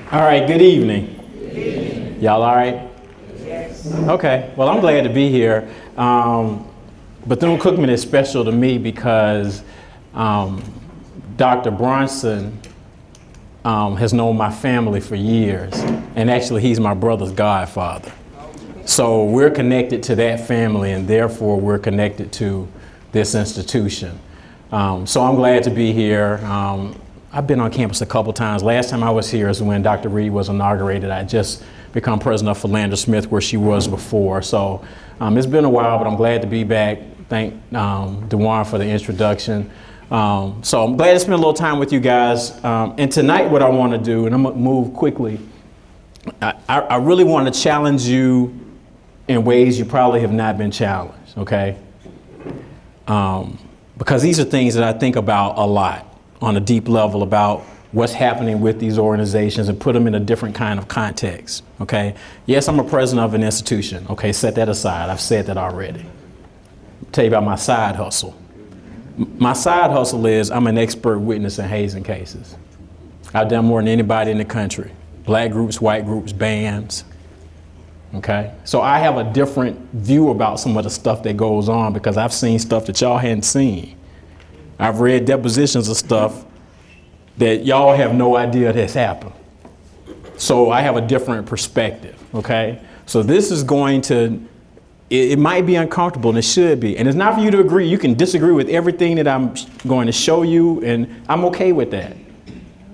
All right, good evening. Y'all all right? Yes. Okay, well, I'm glad to be here. Bethune-Cookman is special to me because Dr. Bronson has known my family for years, and actually he's my brother's godfather. So we're connected to that family, and therefore we're connected to this institution. So I'm glad to be here. I've been on campus a couple times. Last time I was here is when Dr. Reed was inaugurated. I just become president of Philander Smith, where she was before. So it's been a while, but I'm glad to be back. Thank DeJuan for the introduction. So I'm glad to spend a little time with you guys. And tonight what I want to do, and I'm going to move quickly, I really want to challenge you in ways you probably have not been challenged, okay? Because these are things that I think about a lot on a deep level about what's happening with these organizations and put them in a different kind of context, okay? Yes, I'm a president of an institution, okay? Set that aside. I've said that already. I'll tell you about my side hustle. My side hustle is I'm an expert witness in hazing cases. I've done more than anybody in the country. Black groups, white groups, bands, okay? So I have a different view about some of the stuff that goes on because I've seen stuff that y'all hadn't seen. I've read depositions of stuff that y'all have no idea that's happened. So I have a different perspective, okay? So this is going to, it might be uncomfortable, and it should be. And it's not for you to agree. You can disagree with everything that I'm going to show you, and I'm okay with that.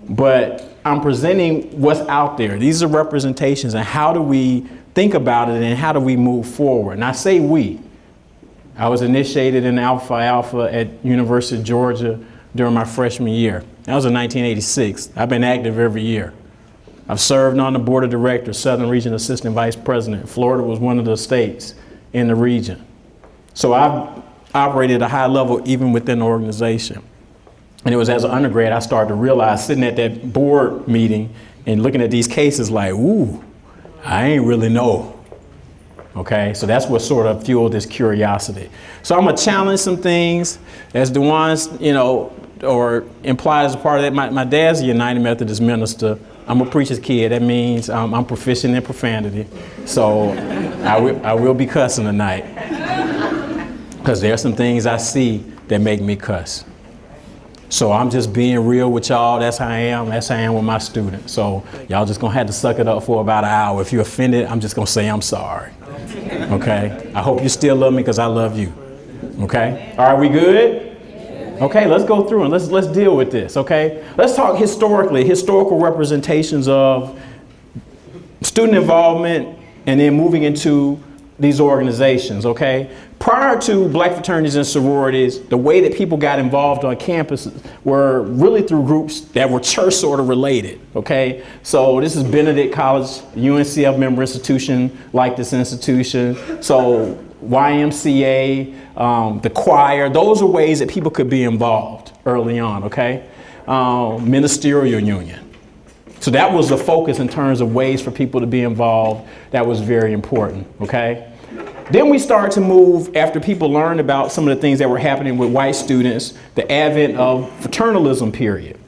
But I'm presenting what's out there. These are representations, and how do we think about it, and how do we move forward? And I say we. I was initiated in Alpha Alpha at University of Georgia during my freshman year. That was in 1986. I've been active every year. I've served on the board of directors, Southern Region Assistant Vice President. Florida was one of the states in the region. So I've operated at a high level even within the organization. And it was as an undergrad I started to realize, sitting at that board meeting and looking at these cases like, ooh, I ain't really know. Okay, so that's what sort of fueled this curiosity. So I'm gonna challenge some things, as DeJuan's, or implied as a part of that. My dad's a United Methodist minister. I'm a preacher's kid. That means I'm proficient in profanity. So I will be cussing tonight, because there are some things I see that make me cuss. So I'm just being real with y'all. That's how I am. That's how I am with my students. So y'all just gonna have to suck it up for about an hour. If you're offended, I'm just gonna say I'm sorry. Okay? I hope you still love me because I love you. Okay? All right, we good? Okay, let's go through and let's deal with this, okay? Let's talk historical representations of student involvement and then moving into these organizations, okay? Prior to black fraternities and sororities, the way that people got involved on campuses were really through groups that were church sort of related, okay? So this is Benedict College, UNCF member institution, like this institution. So YMCA, the choir, those are ways that people could be involved early on, okay? Ministerial union. So that was the focus in terms of ways for people to be involved. That was very important, okay? Then we started to move, after people learned about some of the things that were happening with white students, the advent of fraternalism period.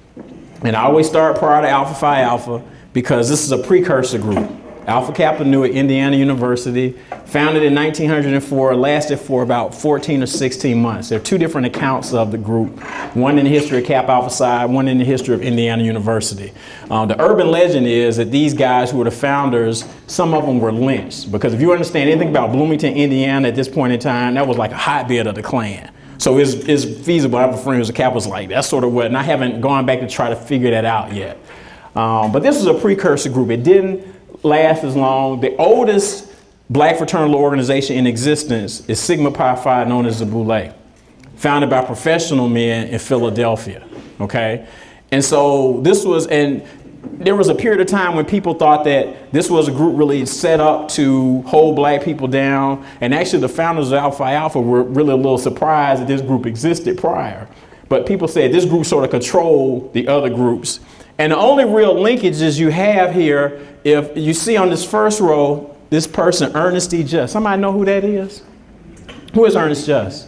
And I always start prior to Alpha Phi Alpha because this is a precursor group. Alpha Kappa Nu at Indiana University, founded in 1904, lasted for about 14 or 16 months. There are two different accounts of the group, one in the history of Kappa Alpha Psi, one in the history of Indiana University. The urban legend is that these guys who were the founders, some of them were lynched. Because if you understand anything about Bloomington, Indiana at this point in time, that was like a hotbed of the Klan. So it's feasible. I have a friend who's a Kappa's like, that's sort of what, and I haven't gone back to try to figure that out yet. But this is a precursor group. It didn't last as long. The oldest black fraternal organization in existence is Sigma Pi Phi, known as the Boule, founded by professional men in Philadelphia, okay? And so this was, and there was a period of time when people thought that this was a group really set up to hold black people down. And actually the founders of Alpha Phi Alpha were really a little surprised that this group existed prior. But people said this group sort of controlled the other groups. And the only real linkages you have here, if you see on this first row, this person, Ernest E. Just. Somebody know who that is? Who is Ernest Just?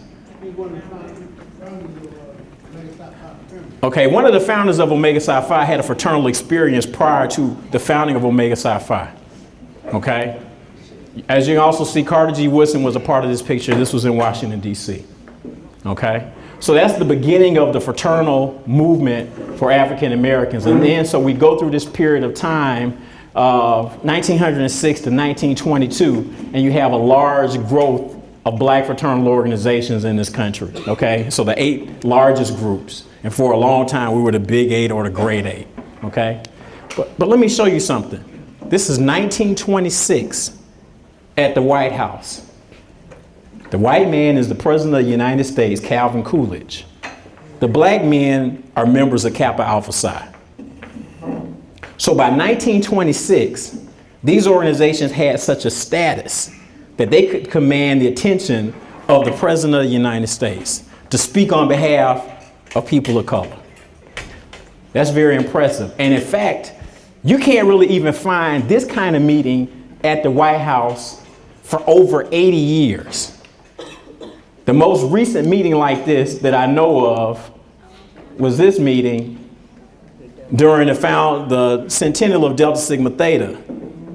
Okay, one of the founders of Omega Psi Phi had a fraternal experience prior to the founding of Omega Psi Phi. Okay? As you can also see, Carter G. Woodson was a part of this picture. This was in Washington, D.C. Okay? So that's the beginning of the fraternal movement for African Americans. And then, so we go through this period of time of 1906 to 1922, and you have a large growth of black fraternal organizations in this country. Okay? So the 8 largest groups. And for a long time, we were the Big 8 or the Great 8. Okay? But let me show you something. This is 1926 at the White House. The white man is the President of the United States, Calvin Coolidge. The black men are members of Kappa Alpha Psi. So by 1926, these organizations had such a status that they could command the attention of the President of the United States to speak on behalf of people of color. That's very impressive. And in fact, you can't really even find this kind of meeting at the White House for over 80 years. The most recent meeting like this that I know of was this meeting during the centennial of Delta Sigma Theta.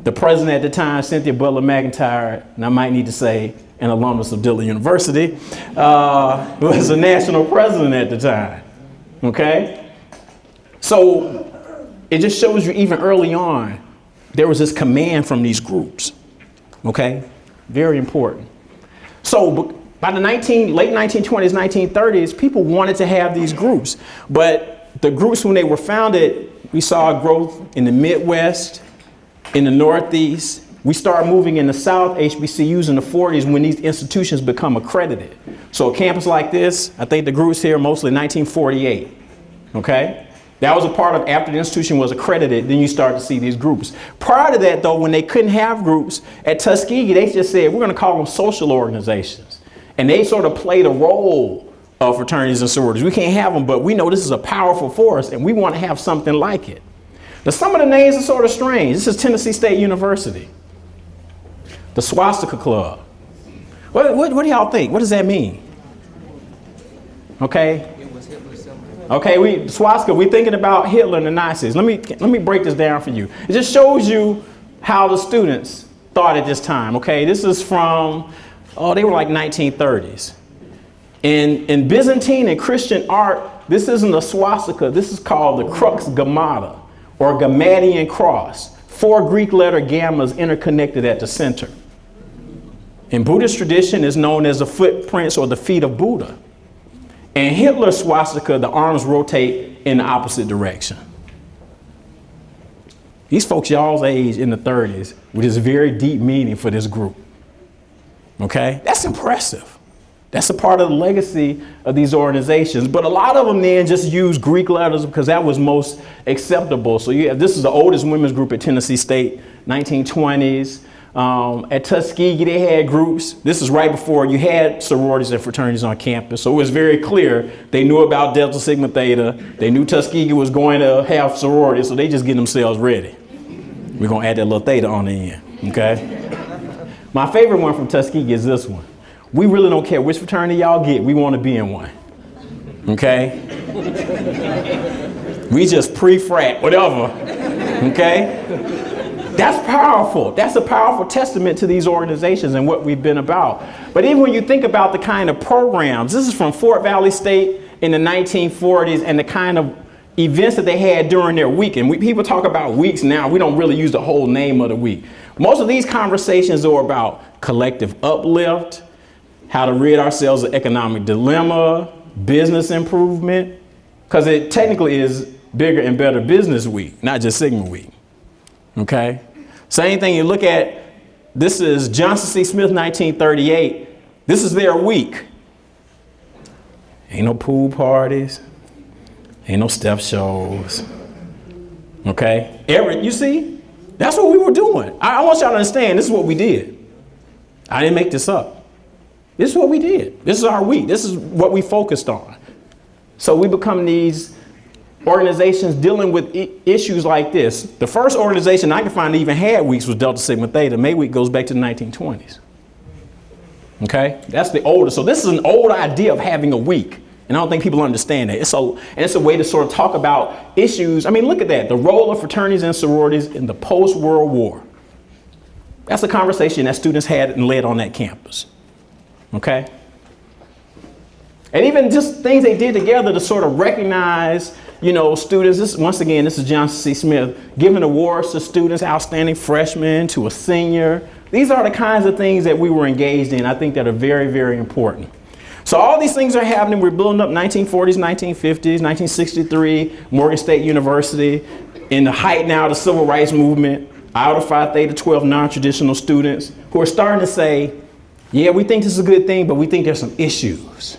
The president at the time, Cynthia Butler McIntyre, and I might need to say an alumnus of Dillon University, was the national president at the time. Okay? So it just shows you even early on, there was this command from these groups. Okay? Very important. So by the late 1920s, 1930s, people wanted to have these groups. But the groups, when they were founded, we saw growth in the Midwest, in the Northeast. We start moving in the South, HBCUs in the 40s when these institutions become accredited. So a campus like this, I think the groups here mostly 1948, okay? That was a part of after the institution was accredited, then you start to see these groups. Prior to that though, when they couldn't have groups, at Tuskegee, they just said, we're gonna call them social organizations. And they sort of played a role of fraternities and sororities. We can't have them, but we know this is a powerful force and we wanna have something like it. Now some of the names are sort of strange. This is Tennessee State University. The Swastika Club. What do y'all think? What does that mean? Okay. Okay, swastika, we're thinking about Hitler and the Nazis. Let me break this down for you. It just shows you how the students thought at this time. Okay, this is from, they were like 1930s. In Byzantine and Christian art, this isn't a swastika. This is called the crux gammata, or Gammadian cross. 4 Greek letter gammas interconnected at the center. In Buddhist tradition, is known as the footprints or the feet of Buddha. And Hitler's swastika, the arms rotate in the opposite direction. These folks y'all's age in the 30s with this very deep meaning for this group. Okay, that's impressive. That's a part of the legacy of these organizations. But a lot of them then just use Greek letters because that was most acceptable. So this is the oldest women's group at Tennessee State, 1920s. At Tuskegee, they had groups. This is right before you had sororities and fraternities on campus. So it was very clear they knew about Delta Sigma Theta. They knew Tuskegee was going to have sororities, so they just get themselves ready. We're going to add that little theta on the end, okay? My favorite one from Tuskegee is this one. We really don't care which fraternity y'all get. We want to be in one, okay? We just pre-frat, whatever, okay? That's powerful. That's a powerful testament to these organizations and what we've been about. But even when you think about the kind of programs, this is from Fort Valley State in the 1940s and the kind of events that they had during their week. And people talk about weeks now. We don't really use the whole name of the week. Most of these conversations are about collective uplift, how to rid ourselves of economic dilemma, business improvement, because it technically is bigger and better business week, not just Sigma week. Okay. Same thing you look at, this is Johnson C. Smith, 1938. This is their week. Ain't no pool parties. Ain't no step shows. Okay. You see, that's what we were doing. I want y'all to understand, this is what we did. I didn't make this up. This is what we did. This is our week. This is what we focused on. So we become these organizations dealing with issues like this. The first organization I can find that even had weeks was Delta Sigma Theta. May week goes back to the 1920s. Okay, that's the oldest. So this is an old idea of having a week. And And I don't think people understand that. It's a way to sort of talk about issues. I mean, look at that. The role of fraternities and sororities in the post-World War. That's a conversation that students had and led on that campus. Okay? And even just things they did together to sort of recognize, students. Once again, this is Johnson C. Smith, giving awards to students, outstanding freshmen to a senior. These are the kinds of things that we were engaged in, I think, that are very, very important. So all these things are happening. We're building up 1940s, 1950s, 1963, Morgan State University, in the height now of the civil rights movement, out of Phi Theta 12 non-traditional students who are starting to say, yeah, we think this is a good thing, but we think there's some issues.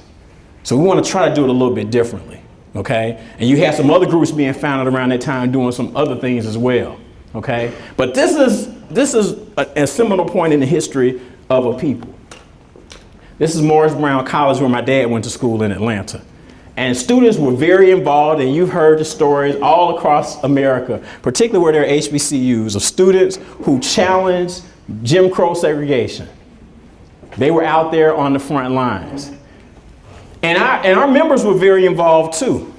So we want to try to do it a little bit differently, okay? And you have some other groups being founded around that time doing some other things as well, okay? But this is a seminal point in the history of a people. This is Morris Brown College, where my dad went to school in Atlanta. And students were very involved, and you've heard the stories all across America, particularly where there are HBCUs, of students who challenged Jim Crow segregation. They were out there on the front lines. And our members were very involved too.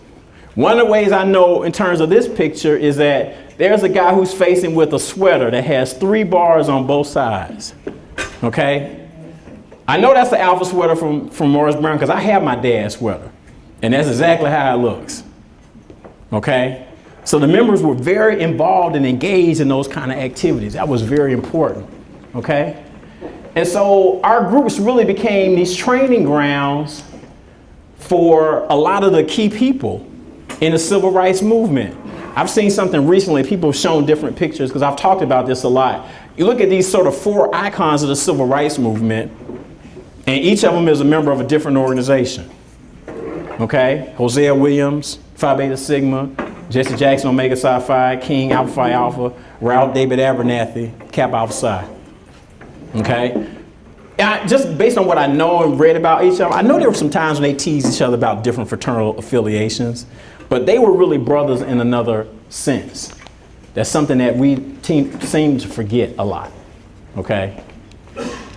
One of the ways I know in terms of this picture is that there's a guy who's facing with a sweater that has 3 bars on both sides, okay? I know that's the Alpha sweater from Morris Brown because I have my dad's sweater. And that's exactly how it looks. Okay? So the members were very involved and engaged in those kind of activities. That was very important. Okay? And so our groups really became these training grounds for a lot of the key people in the civil rights movement. I've seen something recently. People have shown different pictures because I've talked about this a lot. You look at these sort of 4 icons of the civil rights movement, and each of them is a member of a different organization. Okay? Hosea Williams, Phi Beta Sigma, Jesse Jackson, Omega Psi Phi, King, Alpha Phi Alpha, Ralph David Abernathy, Kappa Alpha Psi. Okay? Just based on what I know and read about each of them, I know there were some times when they teased each other about different fraternal affiliations, but they were really brothers in another sense. That's something that we seem to forget a lot. Okay?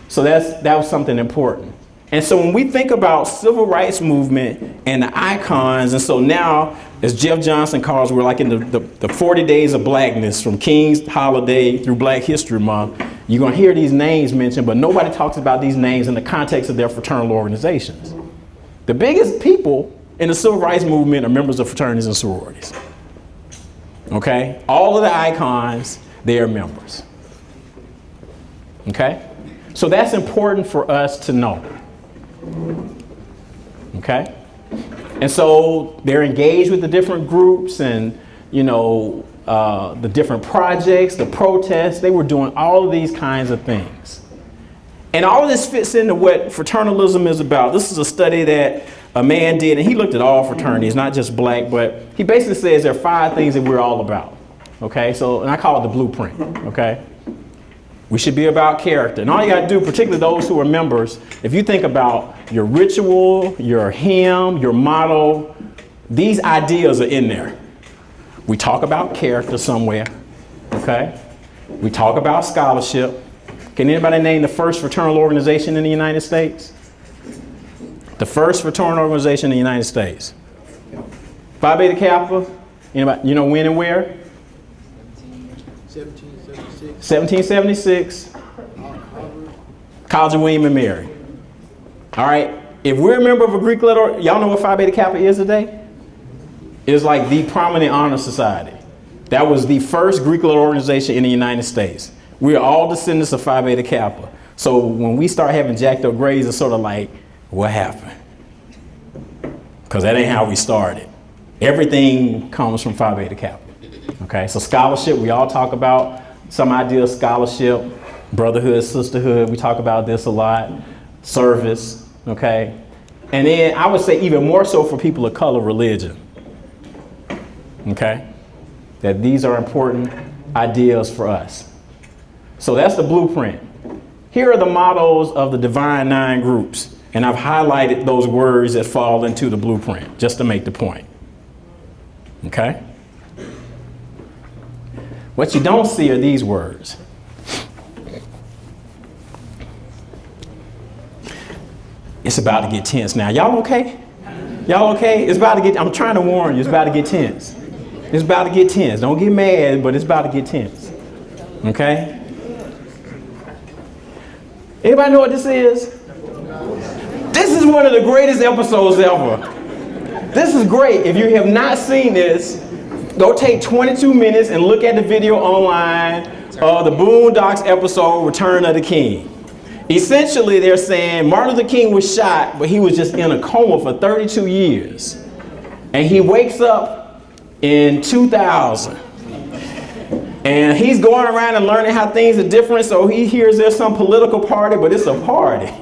So that was something important. And so when we think about civil rights movement and the icons, and so now, as Jeff Johnson calls, we're like in the 40 days of blackness, from King's Holiday through Black History Month. You're going to hear these names mentioned, but nobody talks about these names in the context of their fraternal organizations. The biggest people in the civil rights movement are members of fraternities and sororities. Okay? All of the icons, they are members. Okay? So that's important for us to know. Okay? And so they're engaged with the different groups and, the different projects, the protests. They were doing all of these kinds of things. And all of this fits into what fraternalism is about. This is a study that a man did, and he looked at all fraternities, not just black, but he basically says there are 5 things that we're all about. Okay? So, and I call it the blueprint. Okay? We should be about character. And all you got to do, particularly those who are members, if you think about your ritual, your hymn, your motto, these ideas are in there. We talk about character somewhere, okay? We talk about scholarship. Can anybody name the first fraternal organization in the United States? The first fraternal organization in the United States. Phi Beta Kappa? Anybody, when and where? 1776. College of William and Mary. All right. If we're a member of a Greek letter, y'all know what Phi Beta Kappa is today? It's like the prominent honor society. That was the first Greek letter organization in the United States. We're all descendants of Phi Beta Kappa. So when we start having jacked up grades, it's sort of like, what happened? Because that ain't how we started. Everything comes from Phi Beta Kappa. Okay, so scholarship, we all talk about some idea of scholarship, brotherhood, sisterhood, we talk about this a lot, service, okay? And then I would say even more so for people of color, religion, okay? That these are important ideas for us. So that's the blueprint. Here are the mottos of the Divine 9 groups, and I've highlighted those words that fall into the blueprint, just to make the point, okay? What you don't see are these words. It's about to get tense now. Y'all okay? Y'all okay? It's about to get, I'm trying to warn you, it's about to get tense. It's about to get tense. Don't get mad, but it's about to get tense. Okay? Anybody know what this is? This is one of the greatest episodes ever. This is great. If you have not seen this, go take 22 minutes and look at the video online of the Boondocks episode, Return of the King. Essentially, they're saying Martin Luther King was shot, but he was just in a coma for 32 years. And he wakes up in 2000. And he's going around and learning how things are different. So he hears there's some political party, but it's a party.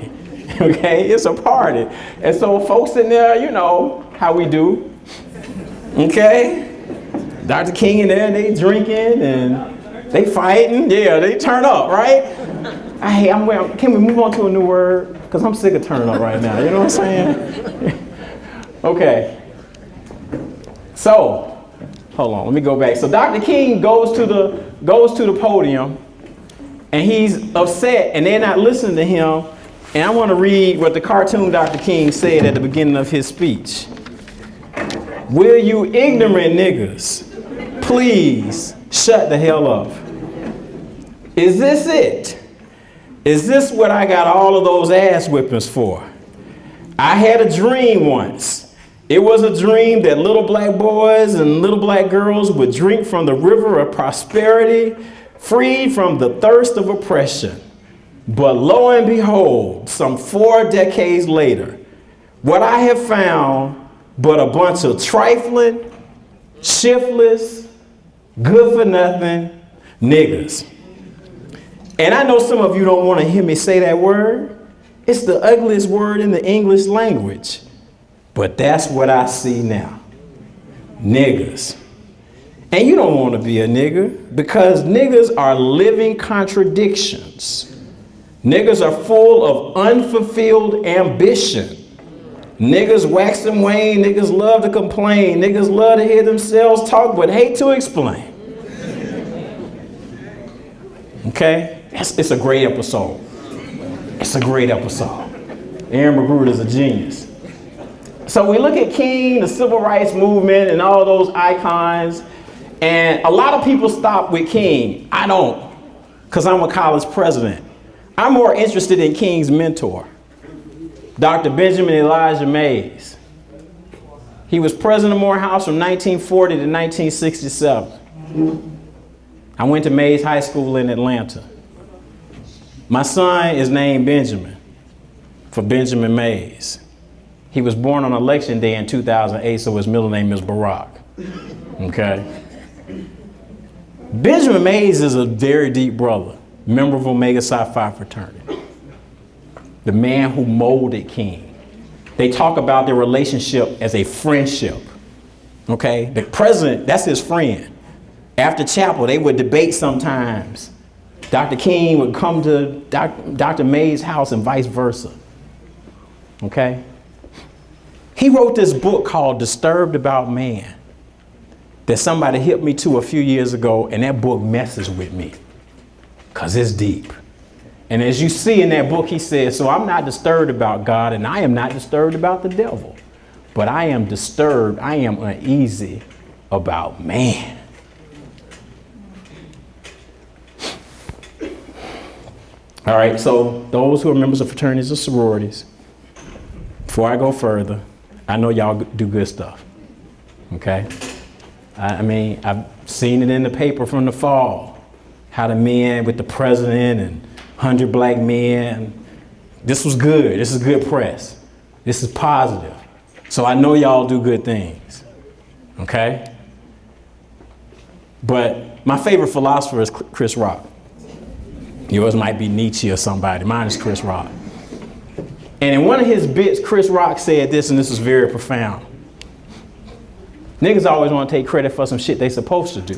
Okay, it's a party. And so folks in there, you know how we do. Okay? Dr. King in there, they drinking and they fighting. Yeah, they turn up, right? Hey, can we move on to a new word? Because I'm sick of turning up right now. You know what I'm saying? Okay. So, hold on, let me go back. So Dr. King goes to the podium and he's upset and they're not listening to him. And I want to read what the cartoon Dr. King said at the beginning of his speech. Will you ignorant niggas please shut the hell up? Is this it? Is this what I got all of those ass whippings for? I had a dream once. It was a dream that little black boys and little black girls would drink from the river of prosperity, freed from the thirst of oppression. But lo and behold, some 4 decades later, what I have found but a bunch of trifling, shiftless, good-for-nothing niggas. And I know some of you don't want to hear me say that word. It's the ugliest word in the English language. But that's what I see now. Niggas. And you don't want to be a nigger because niggas are living contradictions. Niggas are full of unfulfilled ambition. Niggas wax and wane. Niggas love to complain. Niggas love to hear themselves talk but hate to explain. Okay? It's a great episode. It's a great episode. Aaron Magruder's a genius. So we look at King, the civil rights movement, and all those icons. And a lot of people stop with King. I don't, because I'm a college president. I'm more interested in King's mentor, Dr. Benjamin Elijah Mays. He was president of Morehouse from 1940 to 1967. I went to Mays High School in Atlanta. My son is named Benjamin for Benjamin Mays. He was born on election day in 2008, so his middle name is Barack. Okay? Benjamin Mays is a very deep brother, member of Omega Psi Phi fraternity. The man who molded King. They talk about their relationship as a friendship. Okay? The president, that's his friend. After chapel, they would debate sometimes. Dr. King would come to Dr. Mays' house and vice versa. Okay? He wrote this book called Disturbed About Man that somebody hit me to a few years ago, and that book messes with me because it's deep. And as you see in that book, he says, so I'm not disturbed about God and I am not disturbed about the devil, but I am disturbed, I am uneasy about man. All right, so those who are members of fraternities or sororities, before I go further, I know y'all do good stuff, okay? I mean, I've seen it in the paper from the fall, how the men with the president and 100 black men, this was good, this is good press, this is positive. So I know y'all do good things, okay? But my favorite philosopher is Chris Rock. Yours might be Nietzsche or somebody, mine is Chris Rock. And in one of his bits, Chris Rock said this, and this is very profound. Niggas always want to take credit for some shit they supposed to do.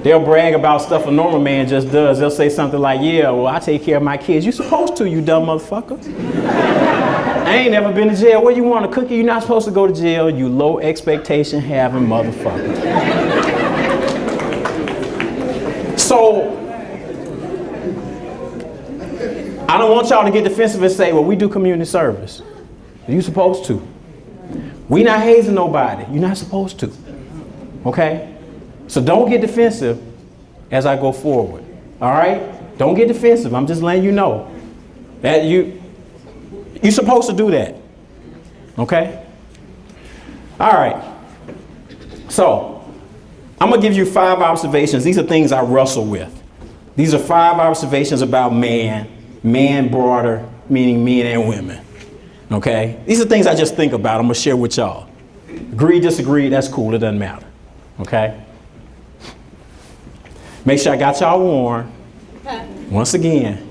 They'll brag about stuff a normal man just does. They'll say something like, yeah, well, I take care of my kids. You supposed to, you dumb motherfucker. I ain't never been to jail. Where you want a cookie? You're not supposed to go to jail, you low expectation having motherfucker. So, I don't want y'all to get defensive and say, well, we do community service. You supposed to. We not hazing nobody. You're not supposed to. Okay? So don't get defensive as I go forward. All right? Don't get defensive. I'm just letting you know that you're supposed to do that. Okay? All right. So I'm going to give you 5 observations. These are things I wrestle with. These are 5 observations about man broader, meaning men and women. Okay? These are things I just think about. I'm going to share with y'all. Agree, disagree, that's cool. It doesn't matter. Okay? Make sure I got y'all warned. Once again.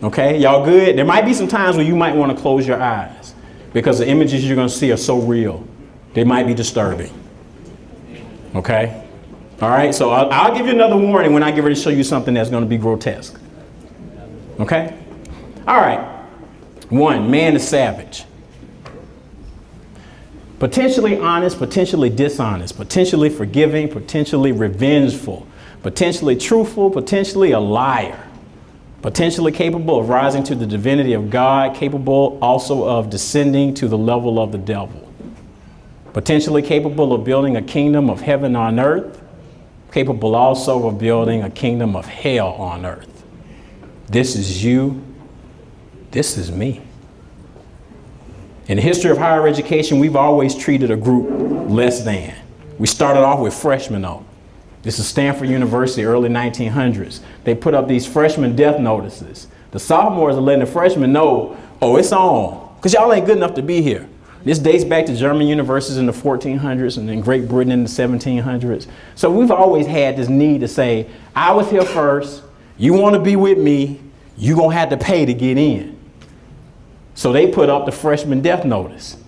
Okay? Y'all good? There might be some times when you might want to close your eyes because the images you're going to see are so real. They might be disturbing. Okay? All right? So I'll give you another warning when I get ready to show you something that's going to be grotesque. Okay? All right. 1, man is savage. Potentially honest, potentially dishonest, potentially forgiving, potentially revengeful, potentially truthful, potentially a liar, potentially capable of rising to the divinity of God, capable also of descending to the level of the devil, potentially capable of building a kingdom of heaven on earth, capable also of building a kingdom of hell on earth. This is you. This is me. In the history of higher education, we've always treated a group less than. We started off with freshmen though. This is Stanford University, early 1900s. They put up these freshman death notices. The sophomores are letting the freshmen know, oh, it's on, because y'all ain't good enough to be here. This dates back to German universities in the 1400s and then Great Britain in the 1700s. So we've always had this need to say, I was here first, you want to be with me, you're going to have to pay to get in. So they put up the freshman death notice.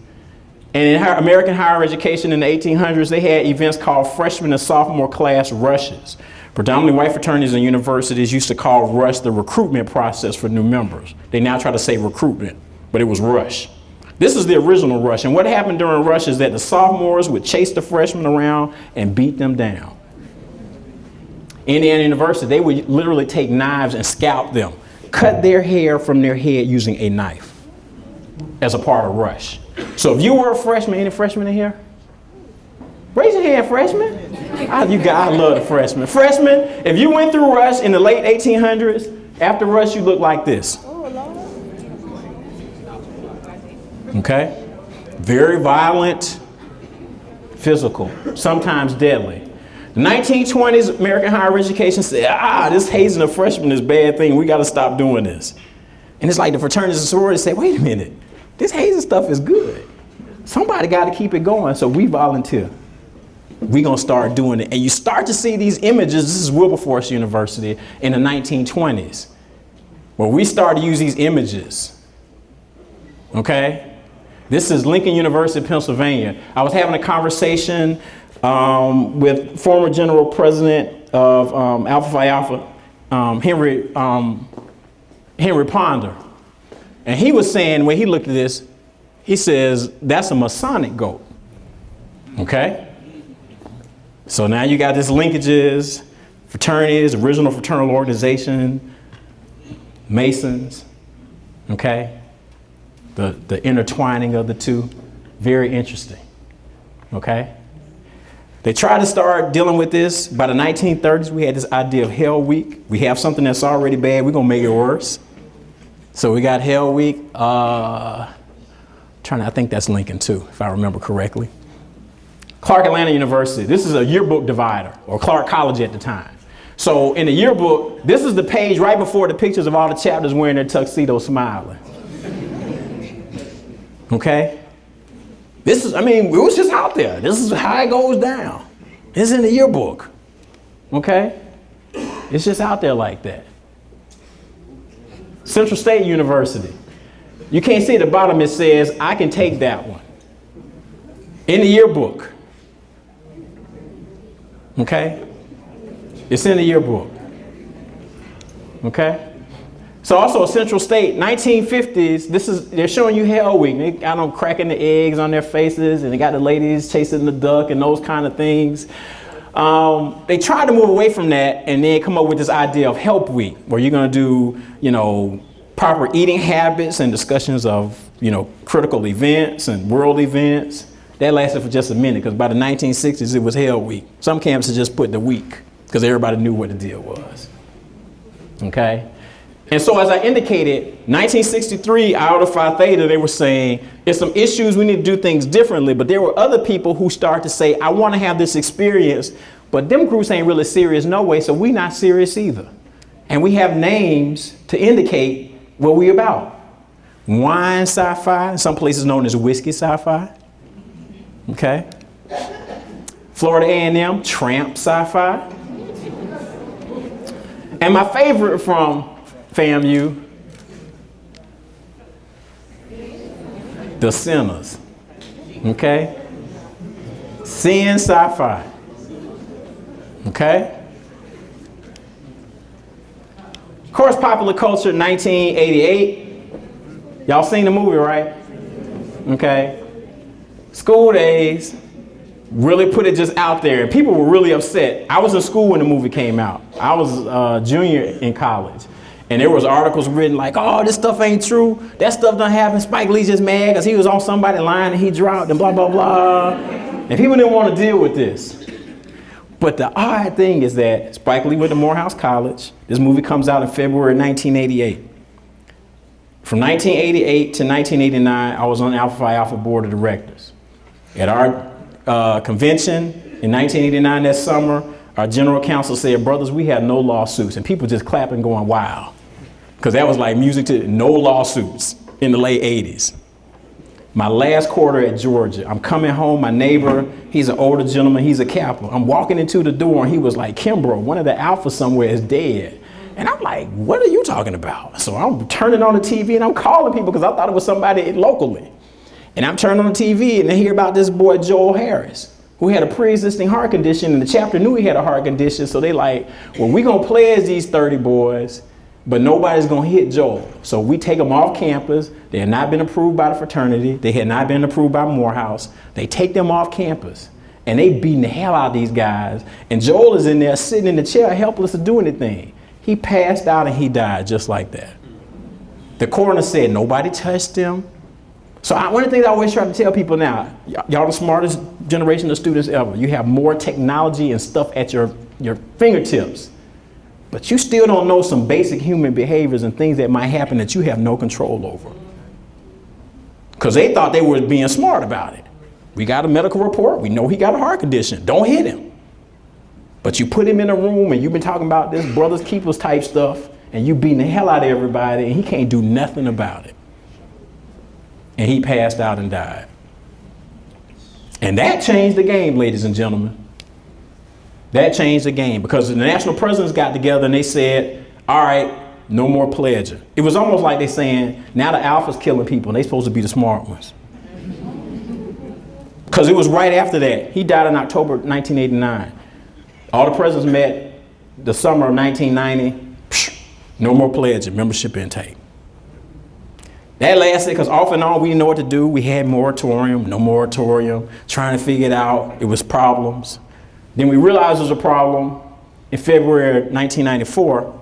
And in American higher education in the 1800s, they had events called freshman and sophomore class rushes. Predominantly white fraternities and universities used to call rush the recruitment process for new members. They now try to say recruitment, but it was rush. This is the original rush. And what happened during rush is that the sophomores would chase the freshmen around and beat them down. Indiana University, they would literally take knives and scalp them, cut their hair from their head using a knife as a part of rush. So if you were a freshman, any freshmen in here? Raise your hand, freshmen. I love the freshmen. Freshmen, if you went through rush in the late 1800s, after rush you look like this. Okay? Very violent, physical, sometimes deadly. The 1920s, American higher education said, this hazing of freshmen is a bad thing. We got to stop doing this. And it's like the fraternities and sororities say, wait a minute, this hazing stuff is good. Somebody got to keep it going, so we volunteer. We're going to start doing it. And you start to see these images. This is Wilberforce University in the 1920s, where we started to use these images. Okay? This is Lincoln University, Pennsylvania. I was having a conversation with former General President of Alpha Phi Alpha, Henry Ponder. And he was saying, when he looked at this, he says, that's a Masonic goat. Okay? So now you got this linkages, fraternities, original fraternal organization, Masons, okay? The intertwining of the two, very interesting, okay? They tried to start dealing with this. By the 1930s, we had this idea of Hell Week. We have something that's already bad, we're gonna make it worse. So we got Hell Week, I think that's Lincoln too, if I remember correctly. Clark Atlanta University, this is a yearbook divider, or Clark College at the time. So in the yearbook, this is the page right before the pictures of all the chapters wearing their tuxedos smiling. Okay? It was just out there. This is how it goes down. It's in the yearbook. Okay? It's just out there like that. Central State University. You can't see at the bottom, it says, I can take that one. In the yearbook. Okay? It's in the yearbook. Okay? So also Central State, 1950s, they're showing you Hell Week. They got them cracking the eggs on their faces, and they got the ladies chasing the duck and those kind of things. They tried to move away from that and then come up with this idea of Help Week, where you're going to do, proper eating habits and discussions of critical events and world events. That lasted for just a minute, because by the 1960s, it was Hell Week. Some campuses just put the week, because everybody knew what the deal was. Okay? And so as I indicated, 1963, Iota Phi Theta, they were saying, there's some issues, we need to do things differently. But there were other people who started to say, I want to have this experience, but them groups ain't really serious no way, so we not serious either. And we have names to indicate what we about. Wine sci-fi, some places known as whiskey sci-fi. Okay? Florida A&M, tramp sci-fi. And my favorite from FAMU, the sinners. Okay? Sin sci-fi. Okay? Of course, popular culture, 1988. Y'all seen the movie, right? Okay. School days really put it just out there. And people were really upset. I was in school when the movie came out. I was a junior in college. And there was articles written like, oh, this stuff ain't true. That stuff done happen. Spike Lee just mad because he was on somebody's line and he dropped and blah, blah, blah. And people didn't want to deal with this. But the odd thing is that Spike Lee went to Morehouse College. This movie comes out in February 1988. From 1988 to 1989, I was on Alpha Phi Alpha Board of Directors. At our convention in 1989 that summer, our general counsel said, brothers, we have no lawsuits. And people just clapping going, wow. Because that was like music to no lawsuits in the late 80s. My last quarter at Georgia, I'm coming home, my neighbor, he's an older gentleman, he's a Kappa. I'm walking into the door and he was like, Kimbrough, one of the Alphas somewhere is dead. And I'm like, what are you talking about? So I'm turning on the TV and I'm calling people because I thought it was somebody locally. And I'm turning on the TV and I hear about this boy, Joel Harris, who had a pre-existing heart condition, and the chapter knew he had a heart condition. So they like, well, we gonna play as these 30 boys, but nobody's gonna hit Joel. So we take them off campus. They had not been approved by the fraternity. They had not been approved by Morehouse. They take them off campus and they beating the hell out of these guys. And Joel is in there sitting in the chair, helpless to do anything. He passed out and he died just like that. The coroner said nobody touched him. So one of the things I always try to tell people now, y'all the smartest generation of students ever. You have more technology and stuff at your fingertips, but you still don't know some basic human behaviors and things that might happen that you have no control over. Because they thought they were being smart about it. We got a medical report. We know he got a heart condition. Don't hit him. But you put him in a room and you've been talking about this brothers keepers type stuff and you beating the hell out of everybody and he can't do nothing about it. And he passed out and died. And that changed the game, ladies and gentlemen. That changed the game because the national presidents got together and they said, all right, no more pledging. It was almost like they saying, now the alpha's killing people and they supposed to be the smart ones. Because it was right after that. He died in October 1989. All the presidents met the summer of 1990. No more pledging, membership intake. That lasted because off and on we didn't know what to do. We had moratorium, no moratorium, trying to figure it out. It was problems. Then we realized it was a problem in February 1994.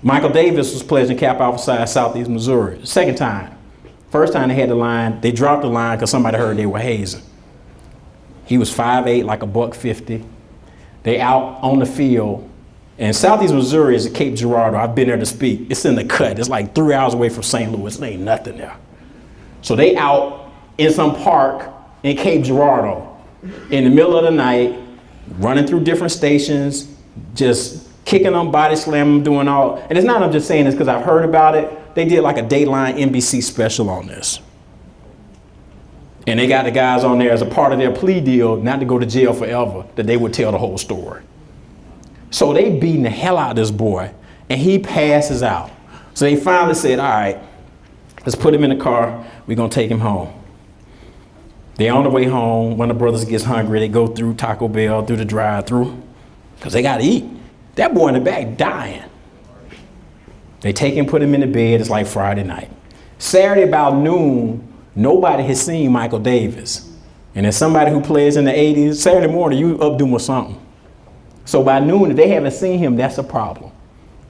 Michael Davis was pledging Kappa Alpha Psi Southeast Missouri. Second time. First time they had the line, they dropped the line because somebody heard they were hazing. He was 5'8", like a $150. They out on the field. And Southeast Missouri is at Cape Girardeau. I've been there to speak. It's in the cut. It's like 3 hours away from St. Louis. There ain't nothing there. So they out in some park in Cape Girardeau in the middle of the night, running through different stations, just kicking them, body slamming them, doing all. And it's not I'm just saying this because I've heard about it. They did like a Dateline NBC special on this. And they got the guys on there as a part of their plea deal not to go to jail forever, that they would tell the whole story. So they beating the hell out of this boy and he passes out. So they finally said, all right, let's put him in the car. We're going to take him home. They're on the way home. One of the brothers gets hungry. They go through Taco Bell, through the drive-thru, because they got to eat. That boy in the back dying. They take him, put him in the bed. It's like Friday night. Saturday about noon, nobody has seen Michael Davis. And as somebody who plays in the 80s, Saturday morning, you up doing something. So by noon, if they haven't seen him, that's a problem.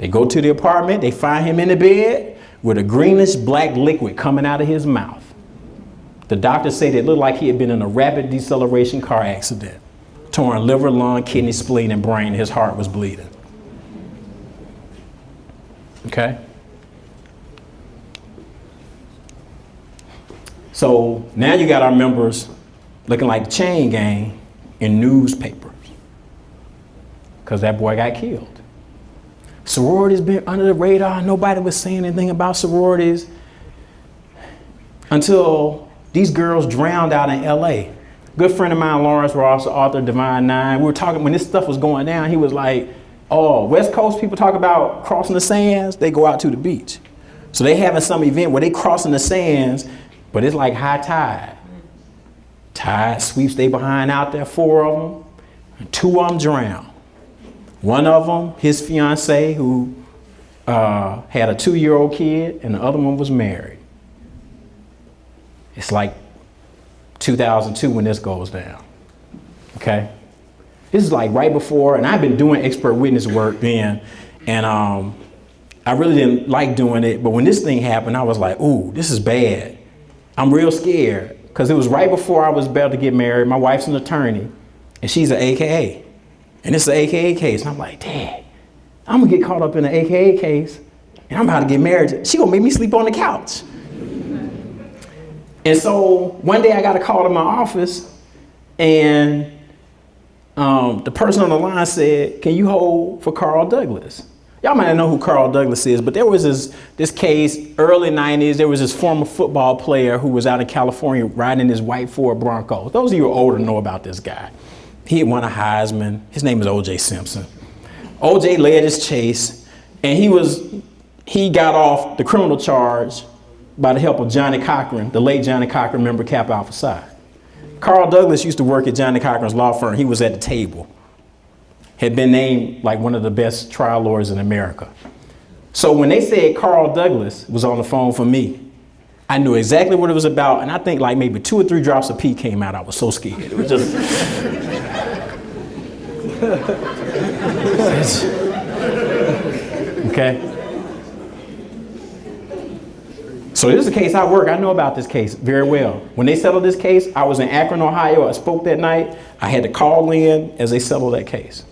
They go to the apartment, they find him in the bed with a greenish black liquid coming out of his mouth. The doctors say it looked like he had been in a rapid deceleration car accident. Torn liver, lung, kidney, spleen, and brain. His heart was bleeding. Okay? So now you got our members looking like the chain gang in newspapers because that boy got killed. Sororities been under the radar. Nobody was saying anything about sororities until these girls drowned out in LA. Good friend of mine, Lawrence Ross, author of Divine Nine, we were talking when this stuff was going down. He was like, oh, West Coast people talk about crossing the sands, they go out to the beach. So they having some event where they crossing the sands, but it's like high tide. Tide sweeps they behind out there, 4 of them, and 2 of them drown. One of them, his fiance, who had a 2-year-old kid, and the other one was married. It's like 2002 when this goes down, okay? This is like right before, and I've been doing expert witness work then, and I really didn't like doing it, but when this thing happened, I was like, ooh, this is bad. I'm real scared, because it was right before I was about to get married. My wife's an attorney, and she's an AKA. And it's an AKA case. And I'm like, Dad, I'm gonna get caught up in an AKA case and I'm about to get married. She gonna make me sleep on the couch. And so one day I got a call to my office and the person on the line said, can you hold for Carl Douglas? Y'all might not know who Carl Douglas is, but there was this case, early 90s, there was this former football player who was out in California riding his white Ford Bronco. Those of you who are older know about this guy. He had won a Heisman. His name is O.J. Simpson. O.J. led his chase, and he got off the criminal charge by the help of Johnny Cochran, the late Johnny Cochran, member Kappa Alpha Psi. Carl Douglas used to work at Johnny Cochran's law firm. He was at the table. Had been named like one of the best trial lawyers in America. So when they said Carl Douglas was on the phone for me, I knew exactly what it was about, and I think like maybe 2 or 3 drops of pee came out. I was so scared. It was just... Okay. So this is a case I work. I know about this case very well. When they settled this case, I was in Akron, Ohio. I spoke that night. I had to call in as they settled that case.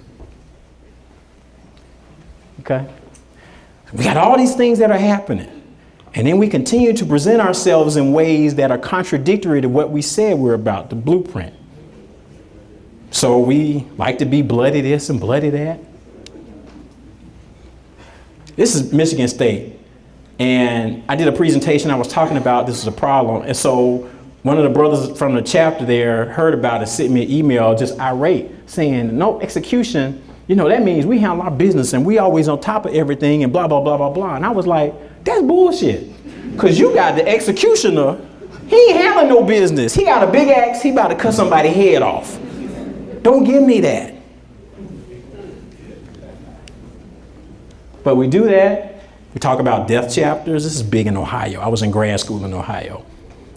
Okay. We got all these things that are happening. And then we continue to present ourselves in ways that are contradictory to what we said we're about, the blueprint. So we like to be bloody this and bloody that. This is Michigan State. And I did a presentation I was talking about this is a problem. And so one of the brothers from the chapter there heard about it, sent me an email just irate saying no execution. You know, that means we handle our business and we always on top of everything and blah, blah, blah, blah, blah. And I was like, that's bullshit. Because you got the executioner. He ain't handling no business. He got a big axe. He about to cut somebody's head off. Don't give me that. But we do that. We talk about death chapters. This is big in Ohio. I was in grad school in Ohio.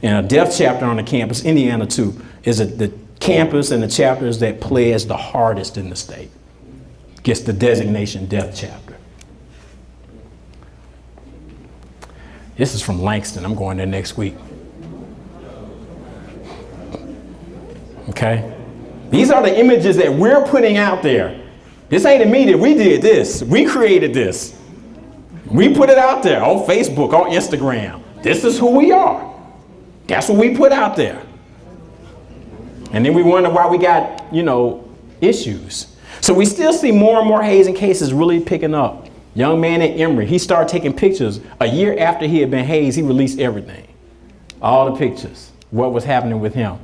And a death chapter on the campus, Indiana too, is the campus and the chapters that pledge the hardest in the state. Gets the designation death chapter. This is from Langston. I'm going there next week. Okay? These are the images that we're putting out there. This ain't immediate. We did this. We created this. We put it out there on Facebook, on Instagram. This is who we are. That's what we put out there. And then we wonder why we got, issues. So we still see more and more hazing cases really picking up. Young man at Emory, he started taking pictures. A year after he had been hazed, he released everything. All the pictures, what was happening with him.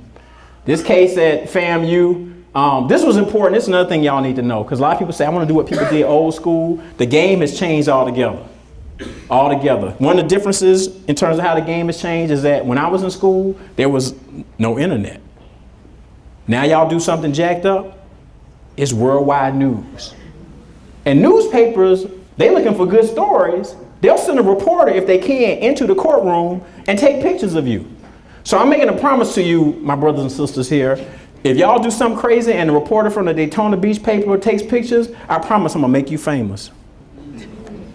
This case at FAMU, this was important. This is another thing y'all need to know, because a lot of people say, I want to do what people did old school. The game has changed altogether. Altogether. One of the differences in terms of how the game has changed is that when I was in school, there was no internet. Now y'all do something jacked up, it's worldwide news. And newspapers, they looking for good stories. They'll send a reporter, if they can, into the courtroom and take pictures of you. So I'm making a promise to you, my brothers and sisters here. If y'all do something crazy and the reporter from the Daytona Beach paper takes pictures, I promise I'm gonna make you famous.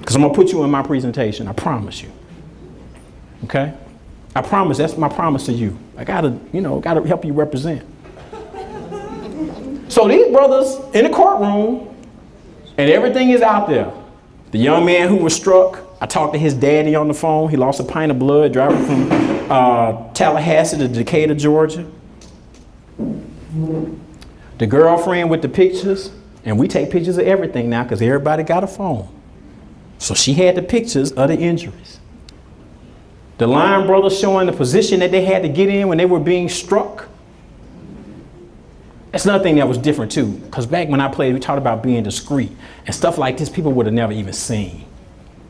Because I'm going to put you in my presentation. I promise you. Okay? I promise. That's my promise to you. I got to help you represent. So these brothers in the courtroom, and everything is out there. The young man who was struck, I talked to his daddy on the phone. He lost a pint of blood driving from Tallahassee to Decatur, Georgia. The girlfriend with the pictures, and we take pictures of everything now because everybody got a phone. So she had the pictures of the injuries. The line brothers showing the position that they had to get in when they were being struck. That's another thing that was different too, because back when I played, we talked about being discreet and stuff like this. People would have never even seen.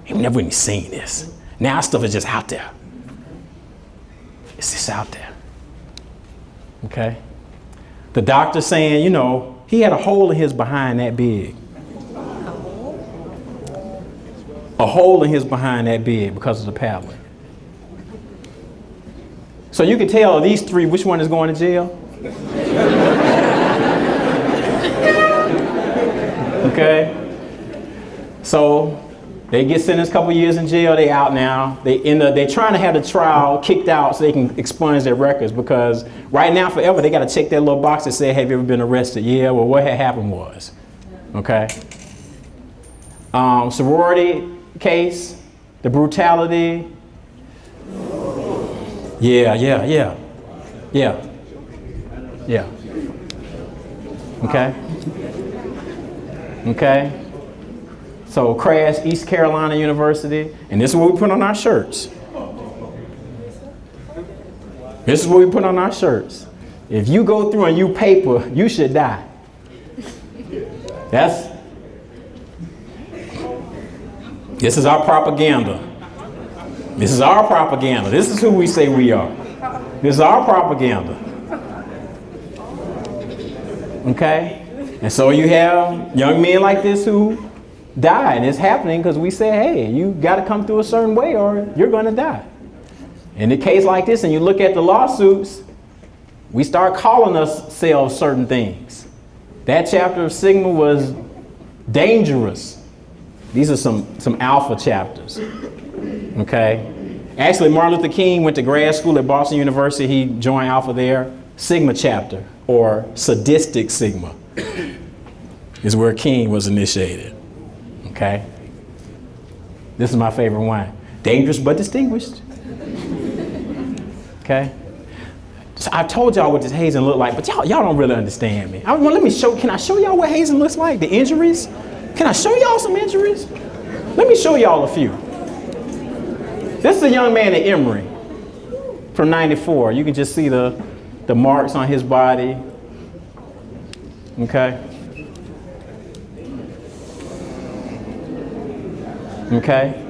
They've never even seen this. Now stuff is just out there. It's just out there. Okay. The doctor saying, he had a hole in his behind that big. A hole in his behind that big because of the pallet. So you can tell these three, which one is going to jail? Okay. So they get sentenced a couple years in jail. They out now. They're trying to have the trial kicked out so they can expunge their records, because right now forever they got to check that little box that said, have you ever been arrested? Yeah, well, what had happened was. Okay. Sorority case, the brutality. Yeah. Okay. So crash, East Carolina University, and this is what we put on our shirts. This is what we put on our shirts. If you go through and you paper, you should die. This is our propaganda. This is our propaganda. This is who we say we are. This is our propaganda. Okay? And so you have young men like this who die, and it's happening because we say, hey, you got to come through a certain way or you're going to die. In a case like this, and you look at the lawsuits, we start calling ourselves certain things. That chapter of Sigma was dangerous. These are some alpha chapters. Okay? Actually, Martin Luther King went to grad school at Boston University. He joined Alpha there. Sigma chapter, or sadistic Sigma, is where King was initiated. Okay? This is my favorite one. Dangerous but distinguished. Okay? So I told y'all what this hazing looked like, but y'all don't really understand me. Can I show y'all what hazing looks like? The injuries? Can I show y'all some injuries? Let me show y'all a few. This is a young man at Emory from '94. You can just see the marks on his body. Okay. Okay.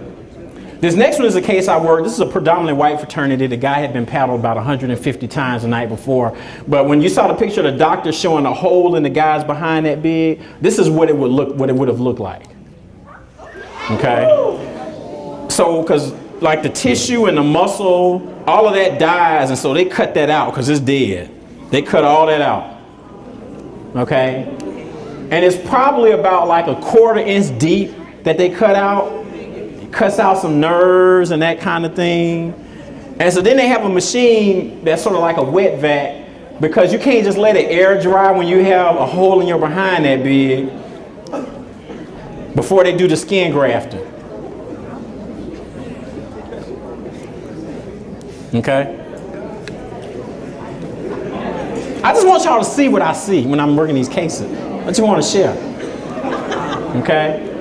This next one is a case I worked. This is a predominantly white fraternity. The guy had been paddled about 150 times the night before. But when you saw the picture of the doctor showing a hole in the guy's behind that big, this is what it would have looked like. Okay. So, because like the tissue and the muscle, all of that dies, and so they cut that out because it's dead. They cut all that out. Okay. And it's probably about like a 1/4 inch deep that they cut out. Cuts out some nerves and that kind of thing. And so then they have a machine that's sort of like a wet vac, because you can't just let it air dry when you have a hole in your behind that big before they do the skin grafting. Okay? I just want y'all to see what I see when I'm working these cases. I just want to share. Okay?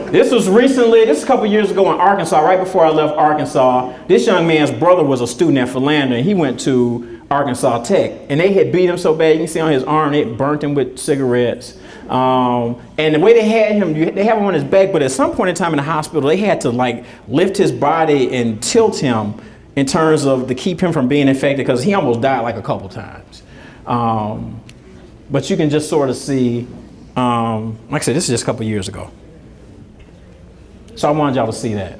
This was a couple years ago in Arkansas, right before I left Arkansas. This young man's brother was a student at Philander, and he went to Arkansas Tech. And they had beat him so bad, you can see on his arm, they burnt him with cigarettes. And the way they had him, they have him on his back, but at some point in time in the hospital, they had to like lift his body and tilt him in terms of to keep him from being infected, because he almost died like a couple times. But you can just sort of see, like I said, this is just a couple years ago. So I wanted y'all to see that.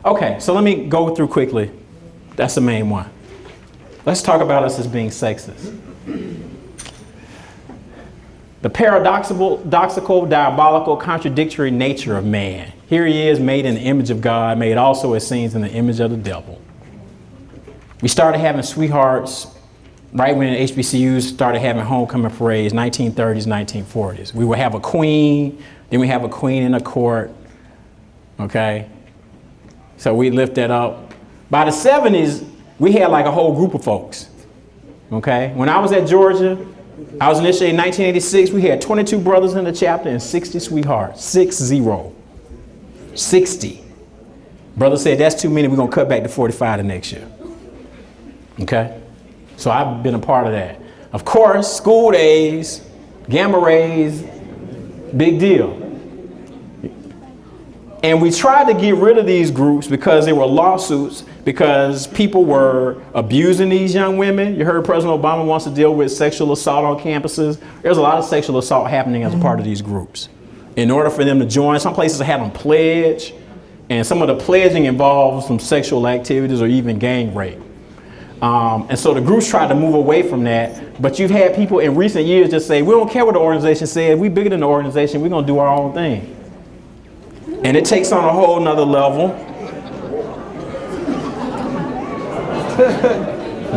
Okay, so let me go through quickly. That's the main one. Let's talk about us as being sexist. The paradoxical, diabolical, contradictory nature of man. Here he is, made in the image of God, made also, it seems, in the image of the devil. We started having sweethearts right when HBCUs started having homecoming parades, 1930s, 1940s. We would have a queen, then we have a queen in a court, okay? So we lift that up. By the 70s, we had like a whole group of folks, okay? When I was at Georgia, I was initiated in 1986. We had 22 brothers in the chapter and 60 sweethearts. 6-0. 60. Brother said, that's too many. We're going to cut back to 45 the next year. Okay? So I've been a part of that. Of course, school days, gamma rays, big deal. And we tried to get rid of these groups because there were lawsuits, because people were abusing these young women. You heard President Obama wants to deal with sexual assault on campuses. There's a lot of sexual assault happening as a part of these groups. In order for them to join, some places have them pledge, and some of the pledging involves some sexual activities or even gang rape. And so the groups tried to move away from that, but you've had people in recent years just say, we don't care what the organization said, we bigger than the organization, we're gonna do our own thing. And it takes on a whole nother level.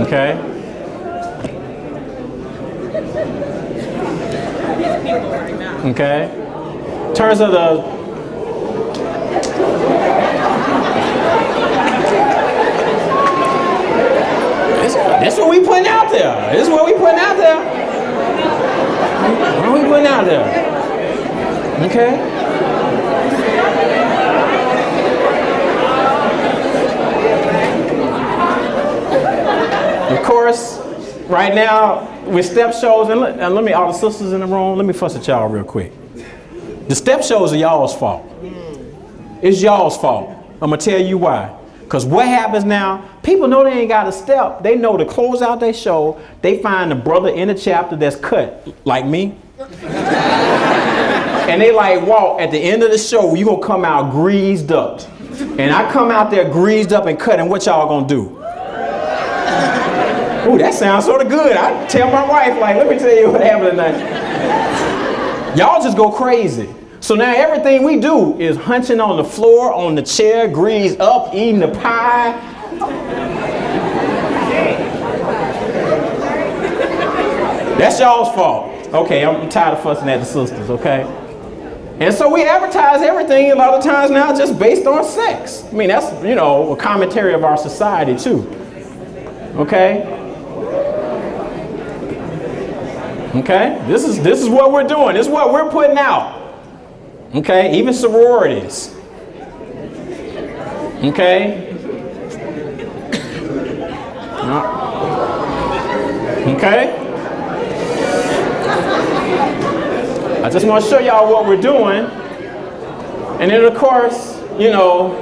Okay? Okay? In terms of this is what we putting out there. This is what we putting out there. What are we putting out there? Okay? Of course, right now with step shows, and let me, all the sisters in the room, let me fuss at y'all real quick. The step shows are y'all's fault. It's y'all's fault. I'm gonna tell you why. Because what happens now, people know they ain't got a step. They know to close out their show, they find a brother in the chapter that's cut, like me. And they like, Walt, at the end of the show, you gonna come out greased up. And I come out there greased up and cut, and what y'all gonna do? Ooh, that sounds sort of good. I tell my wife, like, let me tell you what happened tonight. Y'all just go crazy. So now everything we do is hunching on the floor, on the chair, greased up, eating the pie. That's y'all's fault. Okay, I'm tired of fussing at the sisters, okay? And so we advertise everything a lot of times now just based on sex. I mean, that's, you know, a commentary of our society too. Okay? Okay? This is what we're doing. This is what we're putting out. Okay? Even sororities. Okay? Okay? I just want to show y'all what we're doing. And then, of course, you know,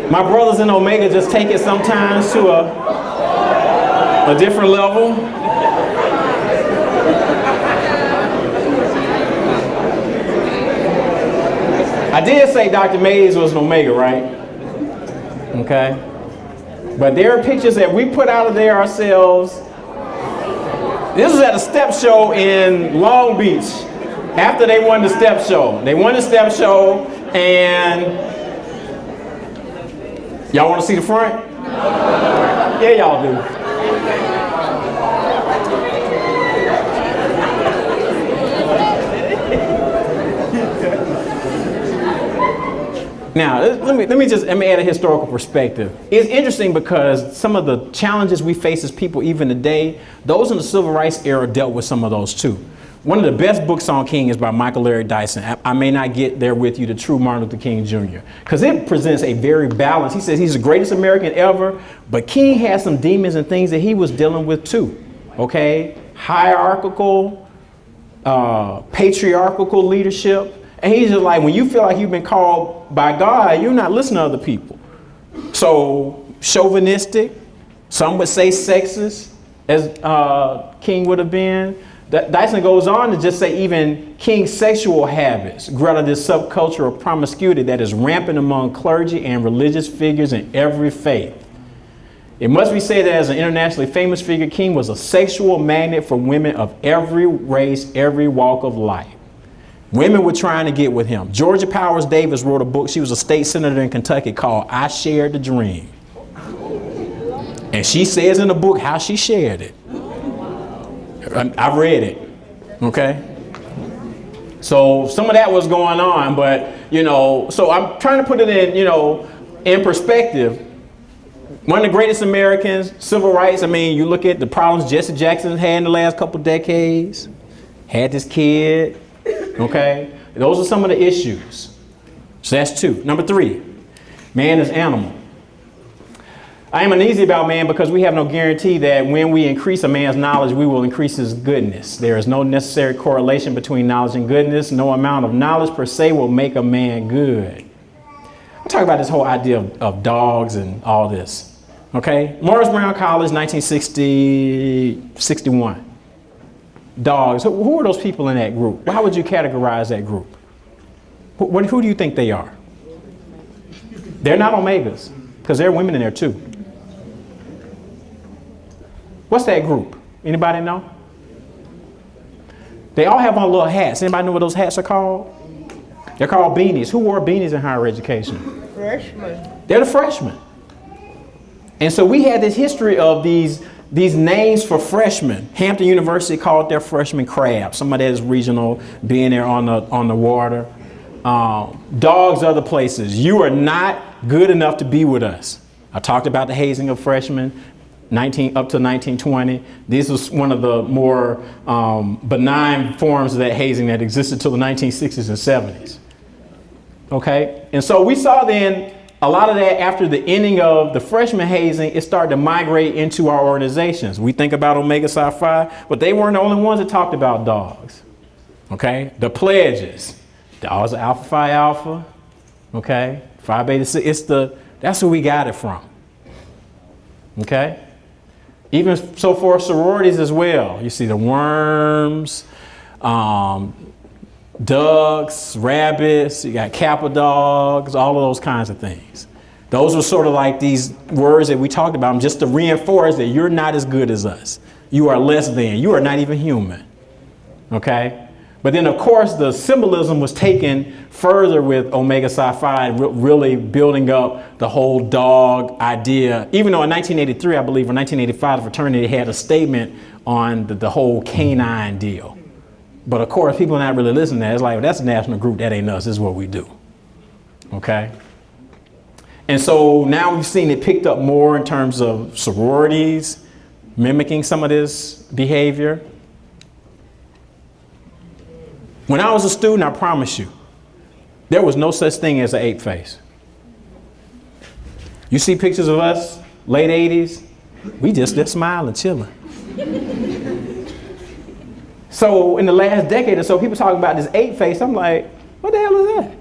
my brothers in Omega just take it sometimes to a different level. I did say Dr. Mays was an Omega, right? Okay. But there are pictures that we put out of there ourselves. This was at a step show in Long Beach after they won the step show. They won the step show, and y'all want to see the front? Yeah, y'all do. Now, let me add a historical perspective. It's interesting because some of the challenges we face as people even today, those in the civil rights era dealt with some of those too. One of the best books on King is by Michael Larry Dyson. I may not get there with you, The True Martin Luther King Jr. Because it presents a very balanced, he says he's the greatest American ever, but King had some demons and things that he was dealing with too. Okay? Hierarchical, patriarchal leadership. And he's just like, when you feel like you've been called by God, you're not listening to other people. So chauvinistic, some would say sexist, as King would have been. Dyson goes on to just say even King's sexual habits grew out of this subculture of promiscuity that is rampant among clergy and religious figures in every faith. It must be said that as an internationally famous figure, King was a sexual magnet for women of every race, every walk of life. Women were trying to get with him. Georgia Powers Davis wrote a book. She was a state senator in Kentucky called I Shared the Dream. And she says in the book how she shared it. I've read it. Okay. So some of that was going on, but, so I'm trying to put it in, in perspective. One of the greatest Americans, civil rights. I mean, you look at the problems Jesse Jackson had in the last couple of decades, had this kid, okay? Those are some of the issues. So that's 2. Number 3, man is animal. I am uneasy about man because we have no guarantee that when we increase a man's knowledge, we will increase his goodness. There is no necessary correlation between knowledge and goodness. No amount of knowledge per se will make a man good. I'm talking about this whole idea of dogs and all this. Okay, Morris Brown College, 1961. Dogs. Who are those people in that group? How would you categorize that group? Who do you think they are? They're not Omegas, because there are women in there too. What's that group? Anybody know? They all have on little hats. Anybody know what those hats are called? They're called beanies. Who wore beanies in higher education? Freshmen. They're the freshmen. And so we had this history of these names for freshmen. Hampton University called their freshmen crabs. Some of that is regional, being there on the water. Dogs, other places. You are not good enough to be with us. I talked about the hazing of freshmen up to 1920. This was one of the more benign forms of that hazing that existed till the 1960s and 70s. Okay, and so we saw then a lot of that after the ending of the freshman hazing, it started to migrate into our organizations. We think about Omega Psi Phi, but they weren't the only ones that talked about dogs. Okay, the dogs are Alpha Phi Alpha. Okay, Phi Beta Sigma. That's who we got it from. Okay, even so for sororities as well. You see the worms, ducks, rabbits, you got Kappa dogs, all of those kinds of things. Those were sort of like these words that we talked about just to reinforce that you're not as good as us. You are less than. You are not even human. Okay? But then, of course, the symbolism was taken further with Omega Psi Phi, really building up the whole dog idea. Even though in 1983, I believe, or 1985, the fraternity had a statement on the whole canine deal. But of course, people are not really listening to that. It's like, well, that's a national group. That ain't us. This is what we do. Okay? And so now we've seen it picked up more in terms of sororities, mimicking some of this behavior. When I was a student, I promise you, there was no such thing as an ape face. You see pictures of us, late 80s, we just smiling, chilling. So in the last decade or so, people talking about this ape face. I'm like, what the hell is that?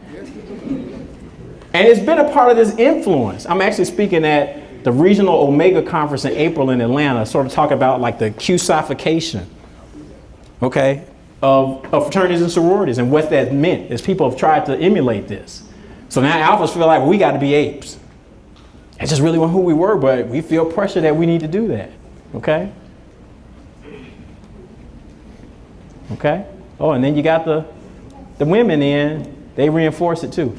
And it's been a part of this influence. I'm actually speaking at the regional Omega conference in April in Atlanta, sort of talk about like the Q-sification, okay, of fraternities and sororities and what that meant as people have tried to emulate this. So now alphas feel like, well, we got to be apes. It just really wasn't who we were, but we feel pressure that we need to do that, okay? Okay. Oh, and then you got the women in, they reinforce it too.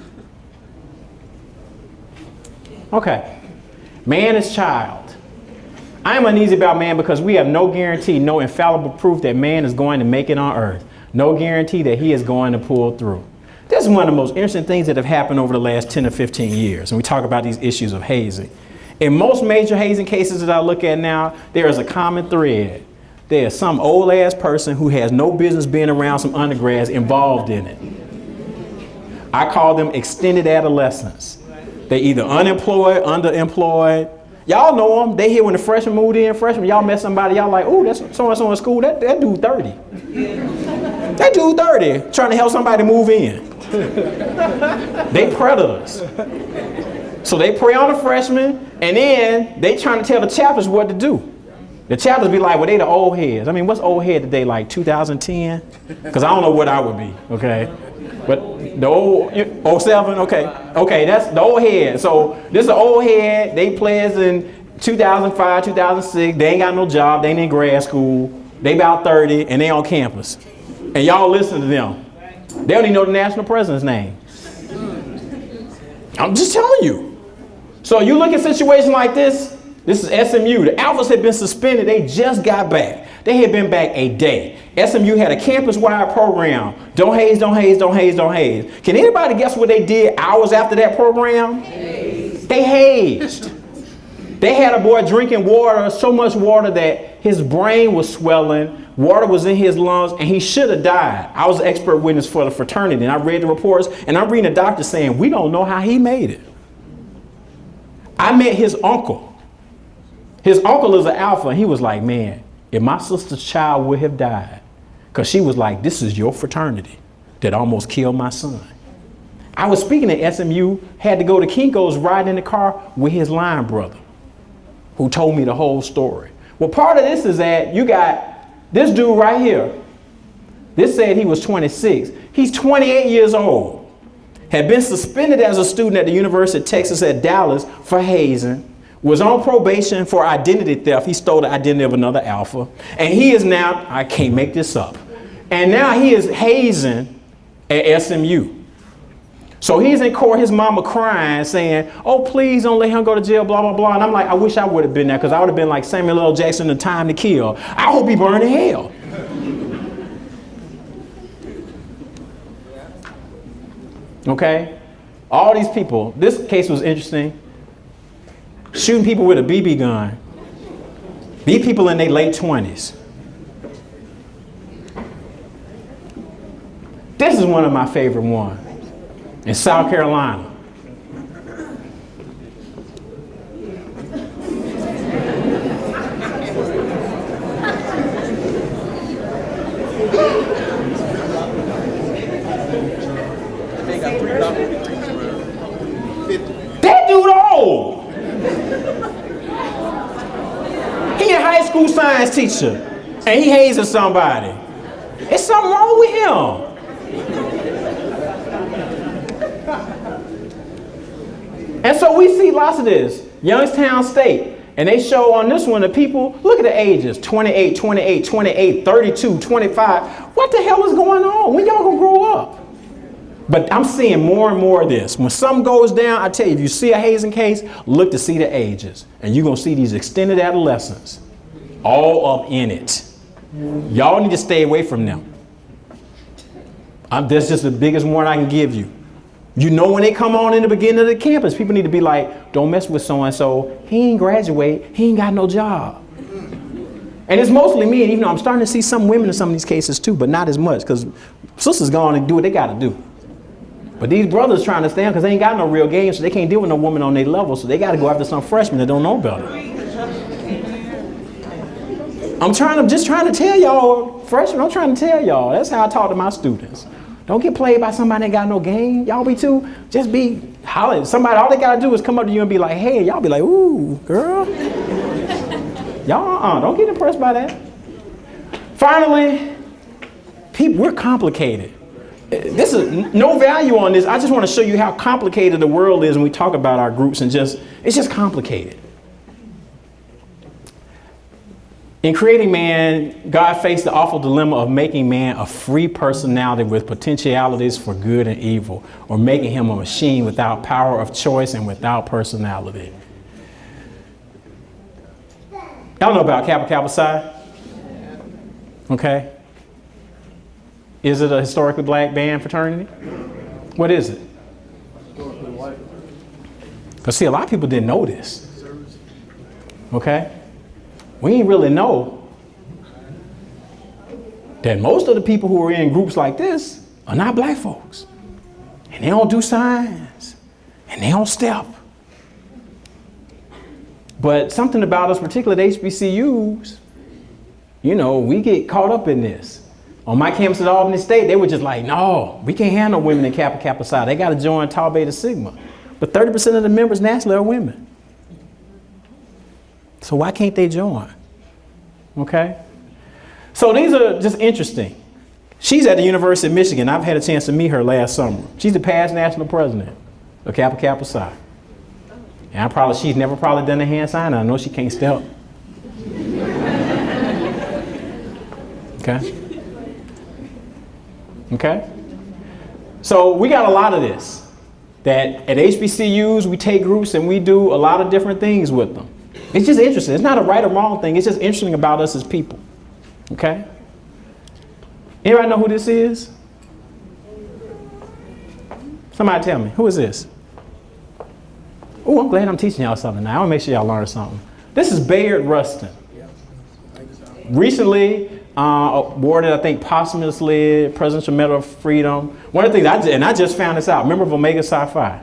Okay. Man is child. I am uneasy about man because we have no guarantee, no infallible proof that man is going to make it on earth. No guarantee that he is going to pull through. This is one of the most interesting things that have happened over the last 10 or 15 years. And we talk about these issues of hazing. In most major hazing cases that I look at now, there is a common thread. There's some old ass person who has no business being around some undergrads involved in it. I call them extended adolescents. They either unemployed, underemployed. Y'all know them. They here when the freshmen moved in. Freshmen, y'all met somebody. Y'all like, ooh, that's so-and-so in school. That dude 30. That dude 30 trying to help somebody move in. They predators. So they prey on the freshmen, and then they trying to tell the chapters what to do. The chapters be like, well, they the old heads. I mean, what's old head today, like 2010? Because I don't know what I would be, okay? But the old, 07, okay, that's the old head. So this is an old head. They pledged in 2005, 2006, they ain't got no job, they ain't in grad school, they about 30, and they on campus. And y'all listen to them. They don't even know the national president's name. I'm just telling you. So you look at situations like this is SMU. The Alphas had been suspended, they just got back. They had been back a day. SMU had a campus-wide program. Don't haze, don't haze, don't haze, don't haze. Can anybody guess what they did hours after that program? They hazed. They had a boy drinking water, so much water that his brain was swelling, water was in his lungs, and he should have died. I was an expert witness for the fraternity, and I read the reports, and I'm reading a doctor saying, we don't know how he made it. I met his uncle. His uncle is an Alpha, and he was like, man, if my sister's child would have died, because she was like, this is your fraternity that almost killed my son. I was speaking at SMU, had to go to Kinko's, riding in the car with his line brother, who told me the whole story. Well, part of this is that you got this dude right here. This said he was 26. He's 28 years old. Had been suspended as a student at the University of Texas at Dallas for hazing. Was on probation for identity theft. He stole the identity of another Alpha. And he is now, I can't make this up. And now he is hazing at SMU. So he's in court, his mama crying, saying, oh, please don't let him go to jail, blah, blah, blah. And I'm like, I wish I would have been there, because I would have been like Samuel L. Jackson in Time to Kill. I hope he burned in hell. Okay? All these people, this case was interesting. Shooting people with a BB gun. These people in their late 20s. This is one of my favorite ones. In South Carolina. That dude old. He a high school science teacher and he hazing somebody. It's something wrong with him. And so we see lots of this. Youngstown State. And they show on this one the people, look at the ages, 28, 28, 28, 32, 25. What the hell is going on? When y'all gonna grow up? But I'm seeing more and more of this. When something goes down, I tell you, if you see a hazing case, look to see the ages. And you're gonna see these extended adolescents all up in it. Y'all need to stay away from them. That's just the biggest warning I can give you. You know, when they come on in the beginning of the campus, people need to be like, don't mess with so-and-so. He ain't graduate. He ain't got no job. And it's mostly men, even though I'm starting to see some women in some of these cases too, but not as much, because sisters go on and do what they got to do. But these brothers trying to stand because they ain't got no real game, so they can't deal with no woman on their level, so they got to go after some freshmen that don't know better. I'm just trying to tell y'all, freshmen, I'm trying to tell y'all, that's how I talk to my students. Don't get played by somebody that got no game. Y'all be too, just be hollering. Somebody, all they gotta do is come up to you and be like, hey, y'all be like, ooh, girl. Y'all, don't get impressed by that. Finally, people, we're complicated. This is no value on this. I just want to show you how complicated the world is when we talk about our groups, and it's just complicated. In creating man, God faced the awful dilemma of making man a free personality with potentialities for good and evil, or making him a machine without power of choice and without personality. Y'all know about Kappa Kappa Psi? Okay. Is it a historically black band fraternity? What is it? Because see, a lot of people didn't know this. Okay. We ain't really know that most of the people who are in groups like this are not black folks. And they don't do signs. And they don't step. But something about us, particularly at HBCUs, you know, we get caught up in this. On my campus at Albany State, they were just like, no, we can't have no women in Kappa Kappa Psi. They got to join Tau Beta Sigma. But 30% of the members nationally are women. So why can't they join? Okay. So these are just interesting. She's at the University of Michigan. I've had a chance to meet her last summer. She's the past national president of Kappa Kappa Psi. And she's never probably done a hand sign. I know she can't step. Okay. Okay. So we got a lot of this. That at HBCUs, we take groups and we do a lot of different things with them. It's just interesting. It's not a right or wrong thing. It's just interesting about us as people. Okay? Anybody know who this is? Somebody tell me. Who is this? Oh, I'm glad I'm teaching y'all something now. I want to make sure y'all learn something. This is Bayard Rustin. Recently awarded, I think, posthumously Presidential Medal of Freedom. One of the things I just found this out, member of Omega Psi Phi.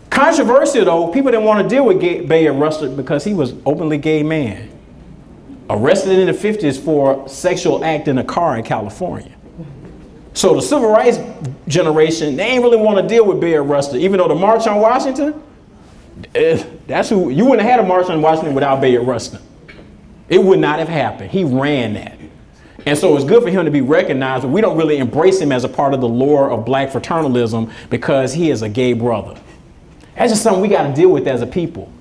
Controversial though, people didn't want to deal with Bayard Rustin because he was openly gay man. Arrested in the 50s for sexual act in a car in California. So the civil rights generation, they ain't really want to deal with Bayard Rustin, even though the March on Washington, that's who, you wouldn't have had a March on Washington without Bayard Rustin. It would not have happened. He ran that. And so it's good for him to be recognized, but we don't really embrace him as a part of the lore of black fraternalism because he is a gay brother. That's just something we got to deal with as a people.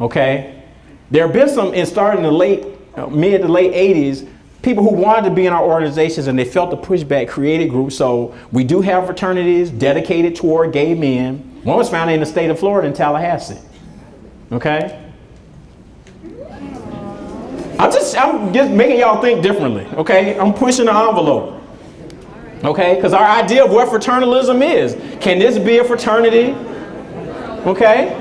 Okay? There have been some, starting in the mid to late 80s, people who wanted to be in our organizations and they felt the pushback, created groups. So we do have fraternities dedicated toward gay men. One was founded in the state of Florida in Tallahassee. Okay? I'm just making y'all think differently, okay? I'm pushing the envelope, okay? Because our idea of what fraternalism is. Can this be a fraternity? Okay?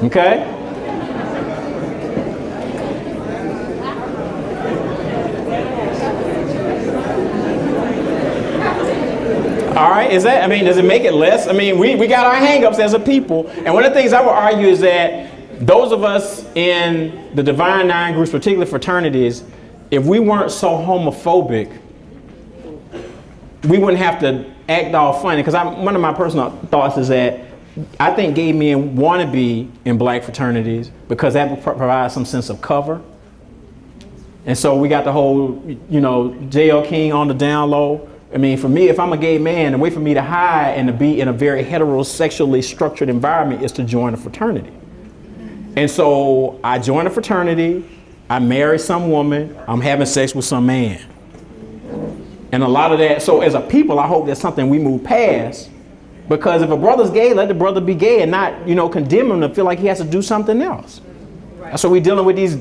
Okay? All right, does it make it less? I mean, we got our hang-ups as a people. And one of the things I would argue is that those of us in the Divine Nine groups, particularly fraternities, if we weren't so homophobic, we wouldn't have to act all funny. Because one of my personal thoughts is that I think gay men want to be in black fraternities because that provides some sense of cover. And so we got the whole, J.L. King on the down low. I mean, for me, if I'm a gay man, the way for me to hide and to be in a very heterosexually structured environment is to join a fraternity. And so I join a fraternity, I marry some woman, I'm having sex with some man. And a lot of that, so as a people, I hope that's something we move past, because if a brother's gay, let the brother be gay and not, condemn him to feel like he has to do something else. Right. So we're dealing with these,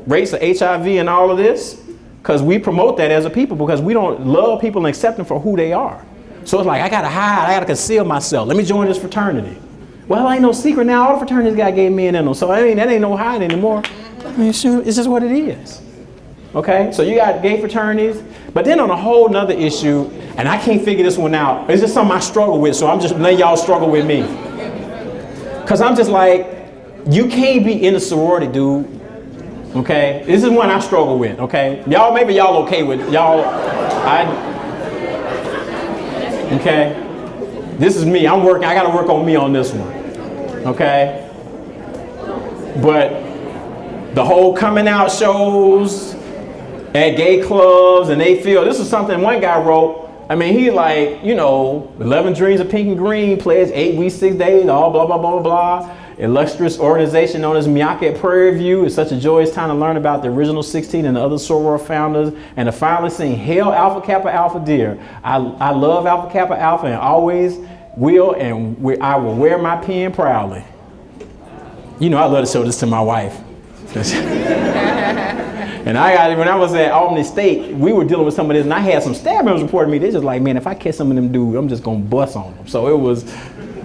rates of HIV and all of this. Because we promote that as a people because we don't love people and accept them for who they are. So it's like, I got to hide, I got to conceal myself. Let me join this fraternity. Well, ain't no secret now. All the fraternities got gay men in them. So that ain't no hiding anymore. It's just what it is. Okay? So you got gay fraternities. But then on a whole nother issue, and I can't figure this one out. It's just something I struggle with. So I'm just letting y'all struggle with me. Because I'm just like, you can't be in a sorority, dude. Okay, this is one I struggle with. Okay, maybe y'all okay with y'all. Okay, this is me. I'm working. I got to work on me on this one. Okay, but the whole coming out shows at gay clubs, and they feel this is something one guy wrote. I mean, he 11 Dreams of Pink and Green, pledge 8 weeks, 6 days, all blah blah blah blah blah. Illustrious organization known as Miyake at Prairie View. It's such a joyous time to learn about the original 16 and the other soror founders and to finally sing Hail Alpha Kappa Alpha Dear. I love Alpha Kappa Alpha and always will, and I will wear my pen proudly. I love to show this to my wife. And when I was at Albany State, we were dealing with some of this, and I had some staff members reporting to me. They're just like, man, if I catch some of them dudes, I'm just going to bust on them. So it was...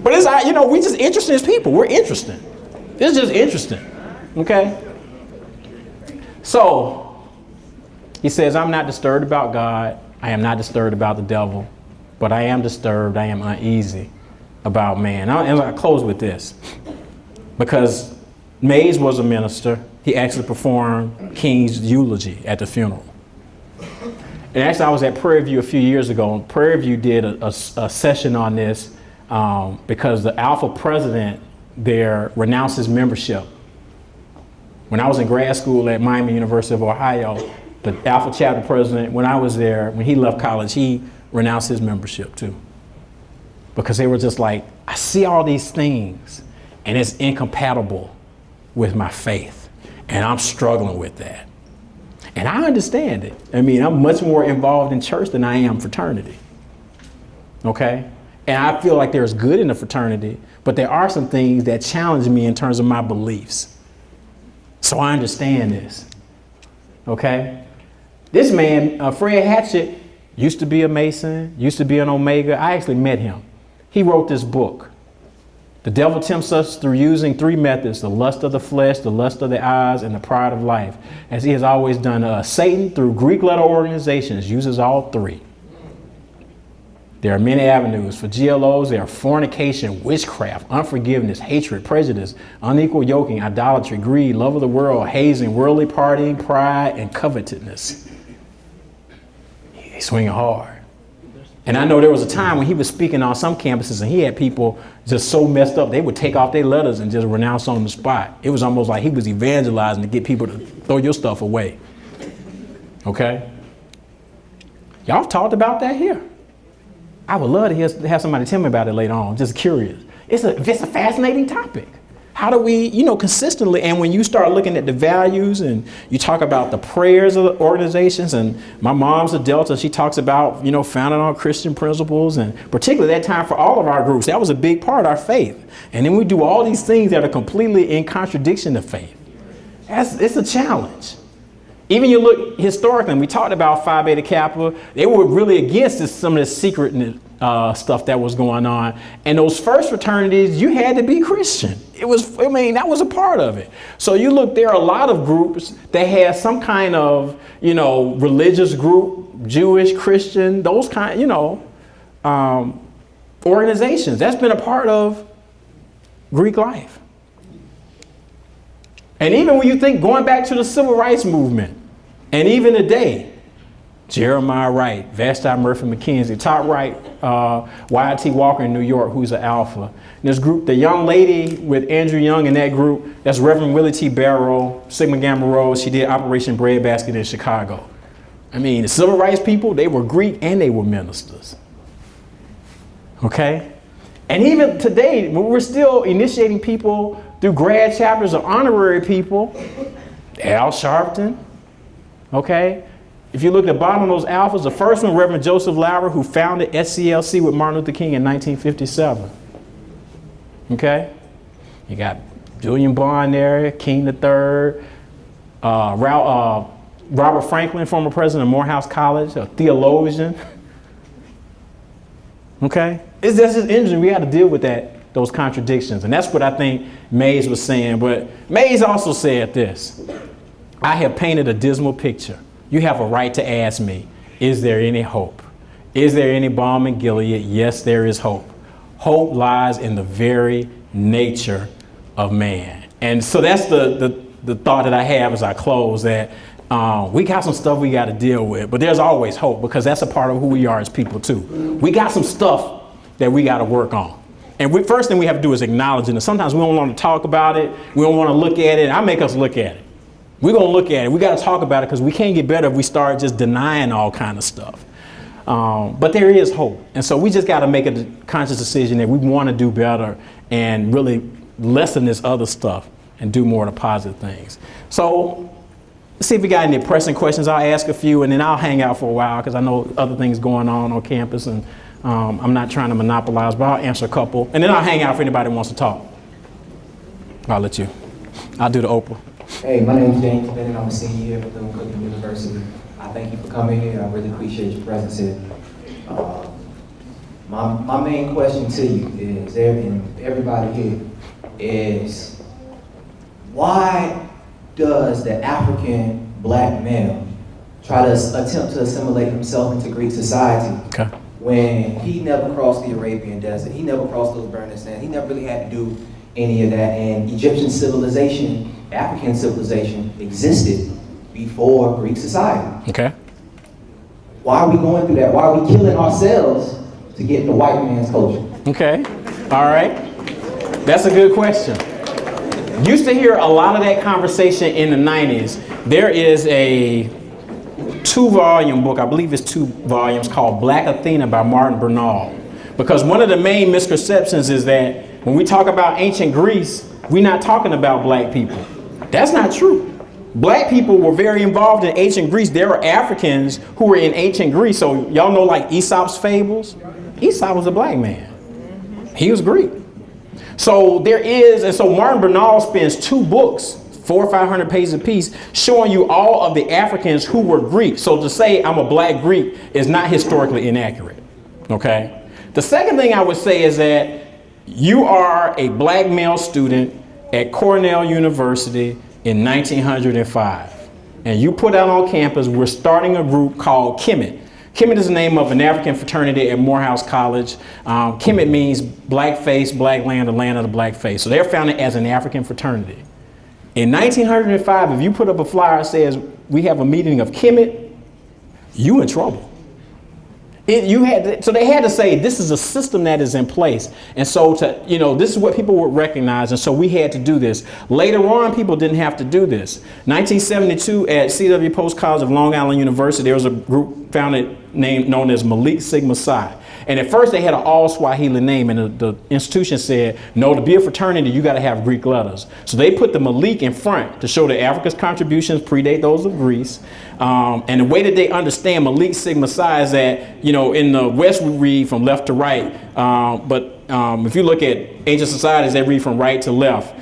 But it's, we just interesting as people. We're interesting. It's just interesting. Okay? So, he says, I'm not disturbed about God. I am not disturbed about the devil. But I am disturbed. I am uneasy about man. And I close with this. Because Mays was a minister. He actually performed King's eulogy at the funeral. And actually, I was at Prairie View a few years ago. And Prairie View did a session on this. Because the Alpha president there renounced his membership. When I was in grad school at Miami University of Ohio, the Alpha chapter president, when I was there, when he left college, he renounced his membership too. because they were just like, I see all these things and it's incompatible with my faith. And I'm struggling with that. And I understand it. I mean, I'm much more involved in church than I am fraternity. Okay? And I feel like there's good in the fraternity, but there are some things that challenge me in terms of my beliefs. So I understand this. Okay? This man, Fred Hatchett, used to be a Mason, used to be an Omega. I actually met him. He wrote this book. The devil tempts us through using three methods: the lust of the flesh, the lust of the eyes, and the pride of life. As he has always done, Satan, through Greek letter organizations, uses all three. There are many avenues. For GLOs, there are fornication, witchcraft, unforgiveness, hatred, prejudice, unequal yoking, idolatry, greed, love of the world, hazing, worldly partying, pride, and covetousness. He's swinging hard. And I know there was a time when he was speaking on some campuses and he had people just so messed up, they would take off their letters and just renounce on the spot. It was almost like he was evangelizing to get people to throw your stuff away. Okay? Y'all talked about that here. I would love to have somebody tell me about it later on. Just curious. It's a fascinating topic. How do we, consistently, and when you start looking at the values and you talk about the prayers of the organizations, and my mom's a Delta, she talks about, founded on Christian principles, and particularly that time for all of our groups, that was a big part of our faith. And then we do all these things that are completely in contradiction to faith. It's a challenge. Even you look historically, and we talked about Phi Beta Kappa, they were really against some of this secret stuff that was going on. And those first fraternities, you had to be Christian. That was a part of it. So you look, there are a lot of groups that had some kind of, religious group, Jewish, Christian, those kind, organizations. That's been a part of Greek life. And even when you think going back to the civil rights movement, and even today, Jeremiah Wright, Vashti Murphy McKenzie, Top Wright, Y.T. Walker in New York, who's an alpha. And this group, the young lady with Andrew Young in that group, that's Reverend Willie T. Barrow, Sigma Gamma Rho. She did Operation Breadbasket in Chicago. I mean, the civil rights people, they were Greek and they were ministers. Okay? And even today, when we're still initiating people through grad chapters or honorary people, Al Sharpton, okay? If you look at the bottom of those alphas, the first one, Reverend Joseph Lauer, who founded SCLC with Martin Luther King in 1957. Okay? You got Julian Bond there, King III, Robert Franklin, former president of Morehouse College, a theologian. Okay? It's just interesting. We got to deal with those contradictions. And that's what I think Mays was saying. But Mays also said this: I have painted a dismal picture. You have a right to ask me, is there any hope? Is there any balm in Gilead? Yes, there is hope. Hope lies in the very nature of man. And so that's the thought that I have as I close, that we got some stuff we got to deal with, but there's always hope, because that's a part of who we are as people too. We got some stuff that we got to work on. And first thing we have to do is acknowledge it. And sometimes we don't want to talk about it. We don't want to look at it. I make us look at it. We're going to look at it. We got to talk about it, because we can't get better if we start just denying all kind of stuff. But there is hope. And so we just got to make a conscious decision that we want to do better and really lessen this other stuff and do more of the positive things. So let's see if we got any pressing questions. I'll ask a few and then I'll hang out for a while, because I know other things going on campus, and I'm not trying to monopolize, but I'll answer a couple. And then I'll hang out if anybody wants to talk. I'll do the Oprah. Hey, my name is James Bennett. I'm a senior here at Bethune-Cookman University. I thank you for coming here. I really appreciate your presence here. My main question to you is, and everybody here, is why does the African black male try to attempt to assimilate himself into Greek society when he never crossed the Arabian desert, he never crossed those burning sands, he never really had to do any of that, and Egyptian civilization, African civilization existed before Greek society. Okay. Why are we going through that? Why are we killing ourselves to get in the white man's culture? Okay. All right. That's a good question. Used to hear a lot of that conversation in the 90s. There is a 2-volume book, I believe it's 2 volumes, called Black Athena by Martin Bernal. Because one of the main misconceptions is that when we talk about ancient Greece, we're not talking about black people. That's not true. Black people were very involved in ancient Greece. There were Africans who were in ancient Greece. So y'all know like Aesop's fables? Aesop was a black man. He was Greek. So there is, and so Martin Bernal spends 2 books, 400 or 500 pages apiece, showing you all of the Africans who were Greek. So to say I'm a black Greek is not historically inaccurate, okay? The second thing I would say is that you are a black male student at Cornell University in 1905, and you put out on campus, we're starting a group called Kemet. Kemet is the name of an African fraternity at Morehouse College. Kemet means black face, black land, the land of the black face. So they're founded as an African fraternity. In 1905, if you put up a flyer that says, we have a meeting of Kemet, you in trouble. So they had to say, this is a system that is in place. And so this is what people would recognize. And so we had to do this. Later on, people didn't have to do this. 1972 at C.W. Post College of Long Island University, there was a group founded known as Malik Sigma Psi. And at first they had an all Swahili name, and the institution said, no, to be a fraternity, you got to have Greek letters. So they put the Malik in front to show that Africa's contributions predate those of Greece. And the way that they understand Malik Sigma Psi is that, in the West we read from left to right, but if you look at ancient societies, they read from right to left.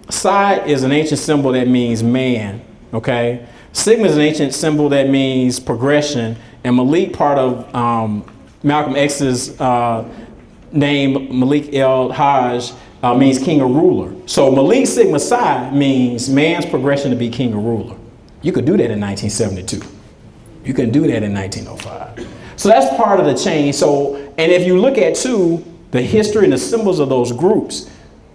Psi is an ancient symbol that means man, okay? Sigma is an ancient symbol that means progression, and Malik, part of Malcolm X's name, Malik El Hajj, means king or ruler. So Malik Sigma Psi means man's progression to be king or ruler. You could do that in 1972. You couldn't do that in 1905. So that's part of the change. So, and if you look at too, the history and the symbols of those groups,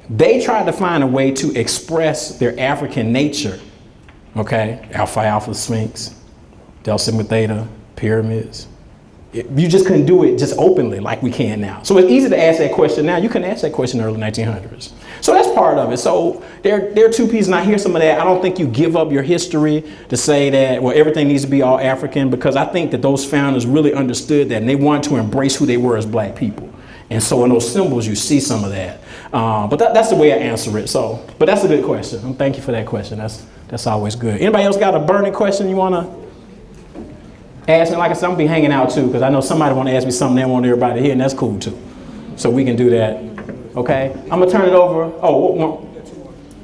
they tried to find a way to express their African nature. Okay, Alpha Alpha Sphinx, Delta Sigma Theta, pyramids. You just couldn't do it just openly like we can now. So it's easy to ask that question now. You couldn't ask that question in the early 1900s. So that's part of it. So there are 2 pieces, and I hear some of that. I don't think you give up your history to say that, well, everything needs to be all African, because I think that those founders really understood that, and they wanted to embrace who they were as black people. And so in those symbols, you see some of that. But that's the way I answer it. So, but that's a good question. And thank you for that question. That's always good. Anybody else got a burning question you want to ask me? Like I said, I'm gonna be hanging out too, because I know somebody want to ask me something they want everybody to hear, and that's cool too. So we can do that. Okay. I'm gonna turn it over.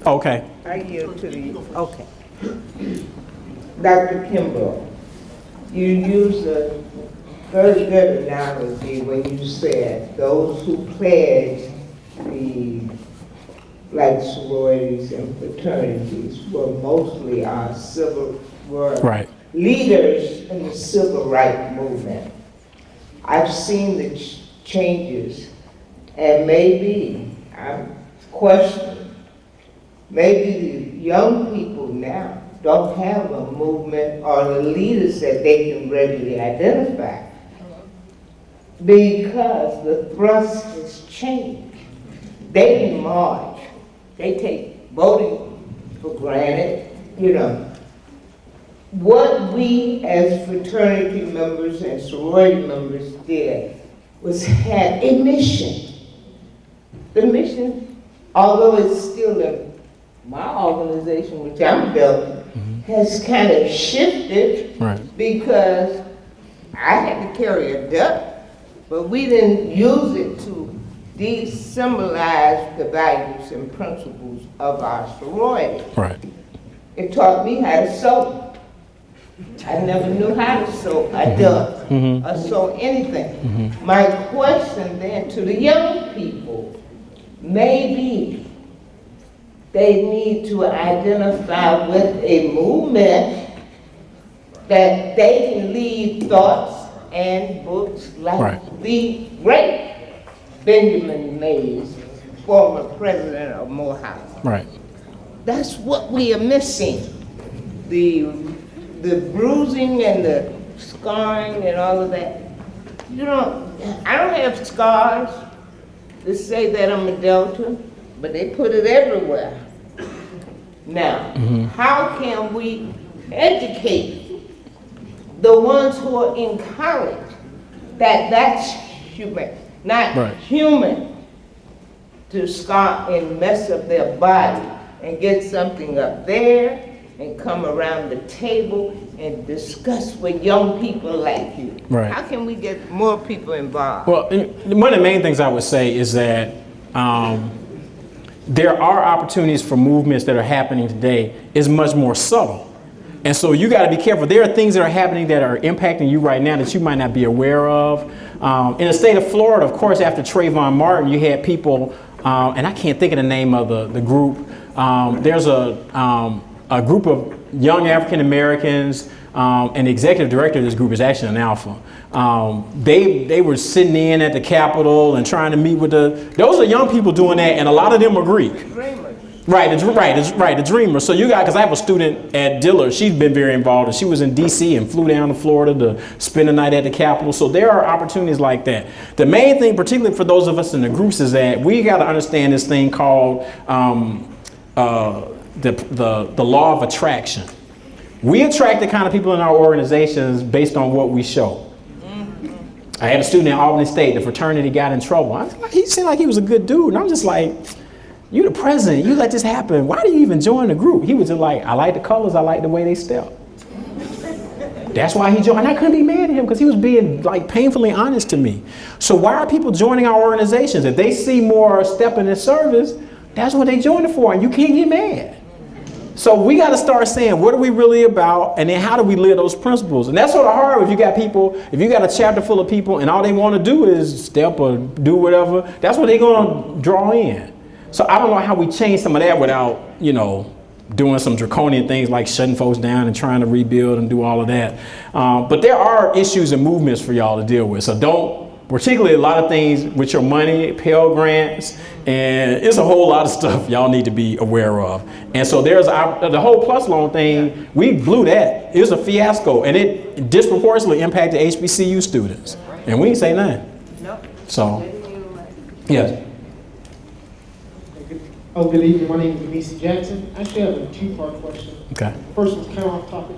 Okay. I yield to the, okay. Dr. Kimbrough, you used a very good analogy when you said those who pledged the black sororities and fraternities were mostly Right. leaders in the civil rights movement. I've seen the changes, and maybe, I'm questioning, maybe the young people now don't have a movement or the leaders that they can readily identify, because the thrust has changed. They didn't march. They take voting for granted, What we as fraternity members and sorority members did was have a mission. The mission, although it's still in my organization, which I'm building, has kind of shifted, Right. because I had to carry a duck, but we didn't use it to de-symbolize the values and principles of our sorority. Right. It taught me how to sew. I never knew how to sew a duck or sew anything. My question then to the young people, maybe they need to identify with a movement that they can leave thoughts and books like the great Benjamin Mays, former president of Morehouse. Right. That's what we are missing. The bruising and the scarring and all of that. I don't have scars to say that I'm a Delta, but they put it everywhere. Now, how can we educate the ones who are in college that that's human? not Right. human to start and mess up their body and get something up there and come around the table and discuss with young people like you. Right. How can we get more people involved? Well, one of the main things I would say is that there are opportunities for movements that are happening today is much more subtle. And so you got to be careful. There are things that are happening that are impacting you right now that you might not be aware of. In the state of Florida, of course, after Trayvon Martin, you had people, and I can't think of the name of the group. There's a group of young African Americans, and the executive director of this group is actually an Alpha. They were sitting in at the Capitol and trying to meet with those are young people doing that, and a lot of them are Greek. Right, the dreamers. So you got, because I have a student at Dillard, she's been very involved, and she was in DC and flew down to Florida to spend the night at the Capitol. So there are opportunities like that. The main thing, particularly for those of us in the groups, is that we got to understand this thing called the law of attraction. We attract the kind of people in our organizations based on what we show. I had a student at Albany State, the fraternity got in trouble. He seemed like he was a good dude, and I'm just like, you the president, you let this happen. Why do you even join the group? He was just like, I like the colors, I like the way they step. That's why he joined. And I couldn't be mad at him because he was being like painfully honest to me. So why are people joining our organizations? If they see more stepping in service, that's what they join it for, and you can't get mad. So we got to start saying, what are we really about? And then how do we live those principles? And that's sort of hard if you got people, if you got a chapter full of people and all they want to do is step or do whatever, that's what they're going to draw in. So I don't know how we change some of that without, doing some draconian things like shutting folks down and trying to rebuild and do all of that. But there are issues and movements for y'all to deal with. So particularly a lot of things with your money, Pell Grants, and it's a whole lot of stuff y'all need to be aware of. And so there's the whole PLUS loan thing, we blew that. It was a fiasco, and it disproportionately impacted HBCU students. And we didn't say nothing. No. So, yes. Oh, good evening. My name is Denise Jackson. I actually have a two-part question. Okay. First one's kind of off topic.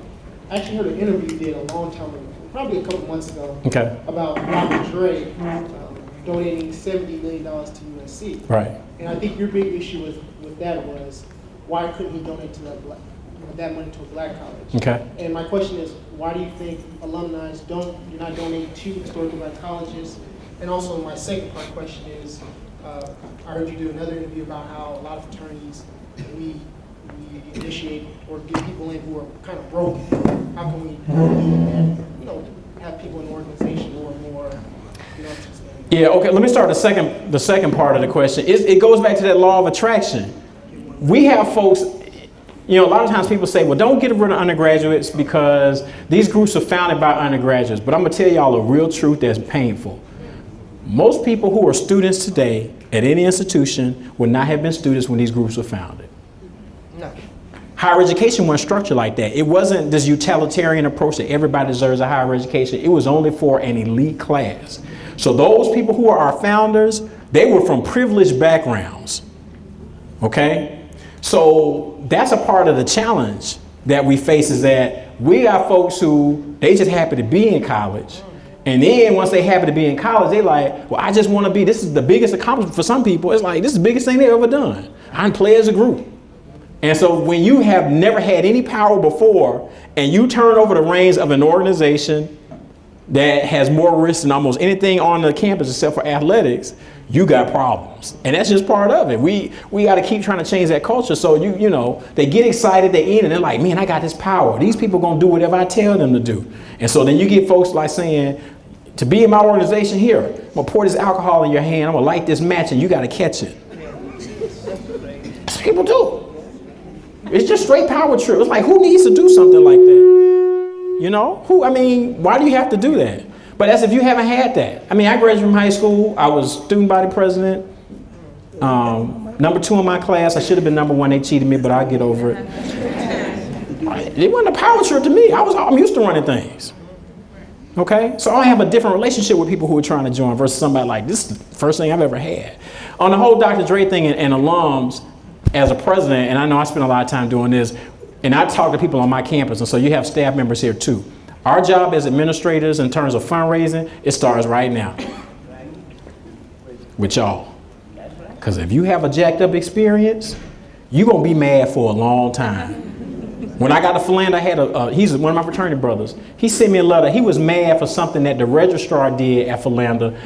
I actually heard an interview you did a long time ago, probably a couple months ago, Okay. about Dr. Dre donating $70 million to USC. Right. And I think your big issue with that was, why couldn't he donate to that money to a black college? Okay. And my question is, why do you think alumni do not donate to historically black colleges? And also my second part question is, I heard you do another interview about how a lot of fraternities, we initiate or get people in who are kind of broken. How can we have people in the organization who are more, Yeah, okay, let me start the second part of the question. It goes back to that law of attraction. We have folks, a lot of times people say, well, don't get rid of undergraduates because these groups are founded by undergraduates. But I'm gonna tell y'all a real truth that's painful. Most people who are students today at any institution would not have been students when these groups were founded. No. Higher education wasn't structured like that. It wasn't this utilitarian approach that everybody deserves a higher education. It was only for an elite class. So those people who are our founders, they were from privileged backgrounds. Okay? So that's a part of the challenge that we face, is that we got folks who, they just happy to be in college. And then once they happen to be in college, they like, well, I just want to be, this is the biggest accomplishment for some people. It's like, this is the biggest thing they've ever done. I can play as a group. And so when you have never had any power before and you turn over the reins of an organization that has more risk than almost anything on the campus except for athletics, you got problems. And that's just part of it. We got to keep trying to change that culture. So, they get excited, they in, and they're like, man, I got this power. These people going to do whatever I tell them to do. And so then you get folks like saying, to be in my organization here, I'm going to pour this alcohol in your hand, I'm going to light this match, and you got to catch it. That's what people do. It's just straight power trip. It's like, who needs to do something like that? Why do you have to do that? But that's if you haven't had that. I graduated from high school. I was student body president, number 2 in my class. I should have been number 1. They cheated me, but I'll get over it. It wasn't a power trip to me. I'm used to running things. Okay? So I have a different relationship with people who are trying to join versus somebody like, this is the first thing I've ever had. On the whole Dr. Dre thing and alums, as a president, and I know I spend a lot of time doing this, and I talk to people on my campus, and so you have staff members here too. Our job as administrators in terms of fundraising, it starts right now. with y'all. Because if you have a jacked up experience, you're going to be mad for a long time. When I got to Philander, I had he's one of my fraternity brothers. He sent me a letter. He was mad for something that the registrar did at Philander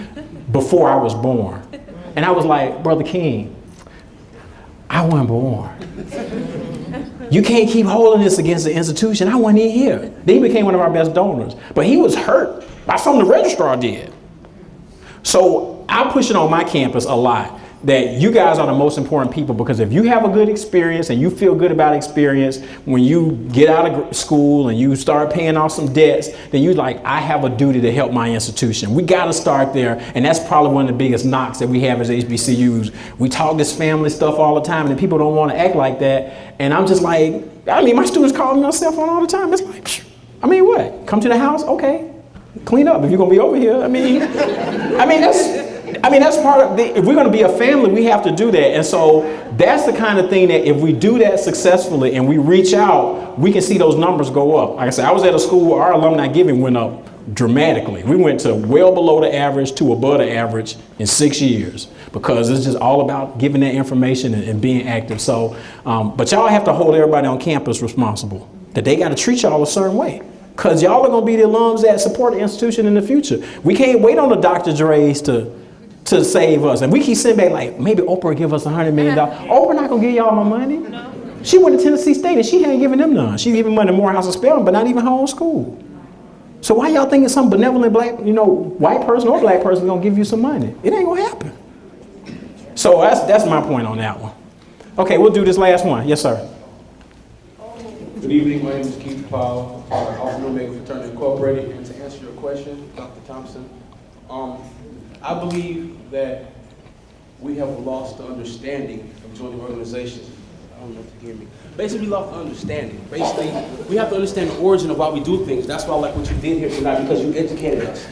before I was born. And I was like, Brother King, I wasn't born. You can't keep holding this against the institution. I wasn't even here. Then he became one of our best donors. But he was hurt by something the registrar did. So I push it on my campus a lot that you guys are the most important people, because if you have a good experience and you feel good about experience, when you get out of school and you start paying off some debts, then you like, I have a duty to help my institution. We got to start there. And that's probably one of the biggest knocks that we have as HBCUs. We talk this family stuff all the time and people don't want to act like that. And I'm just like, I mean, my students call me on cell phone all the time. It's like, psh, I mean, what? Come to the house? Okay. Clean up if you're going to be over here. I mean, that's part of if we're going to be a family, we have to do that. And so that's the kind of thing that if we do that successfully and we reach out, we can see those numbers go up. Like I said, I was at a school where our alumni giving went up dramatically. We went to well below the average to above the average in 6 years, because it's just all about giving that information and being active. So, but y'all have to hold everybody on campus responsible, that they got to treat y'all a certain way. Because y'all are going to be the alums that support the institution in the future. We can't wait on the Dr. Dre's to save us. And we keep sitting back like, maybe Oprah will give us $100 million. Oprah not going to give y'all no money. No. She went to Tennessee State and she ain't giving them none. She's giving money to Morehouse and Spelman, but not even her own school. So why y'all thinking some benevolent black, white person or black person going to give you some money? It ain't going to happen. So that's my point on that one. Okay, we'll do this last one. Yes, sir. Good evening, my name is Keith Powell, Alpha Omega Fraternity Incorporated, and to answer your question, Dr. Thompson, I believe that we have lost the understanding of joining organizations. I don't know if you hear me. Basically, we lost the understanding. Basically, we have to understand the origin of why we do things. That's why I like what you did here tonight, because you educated us.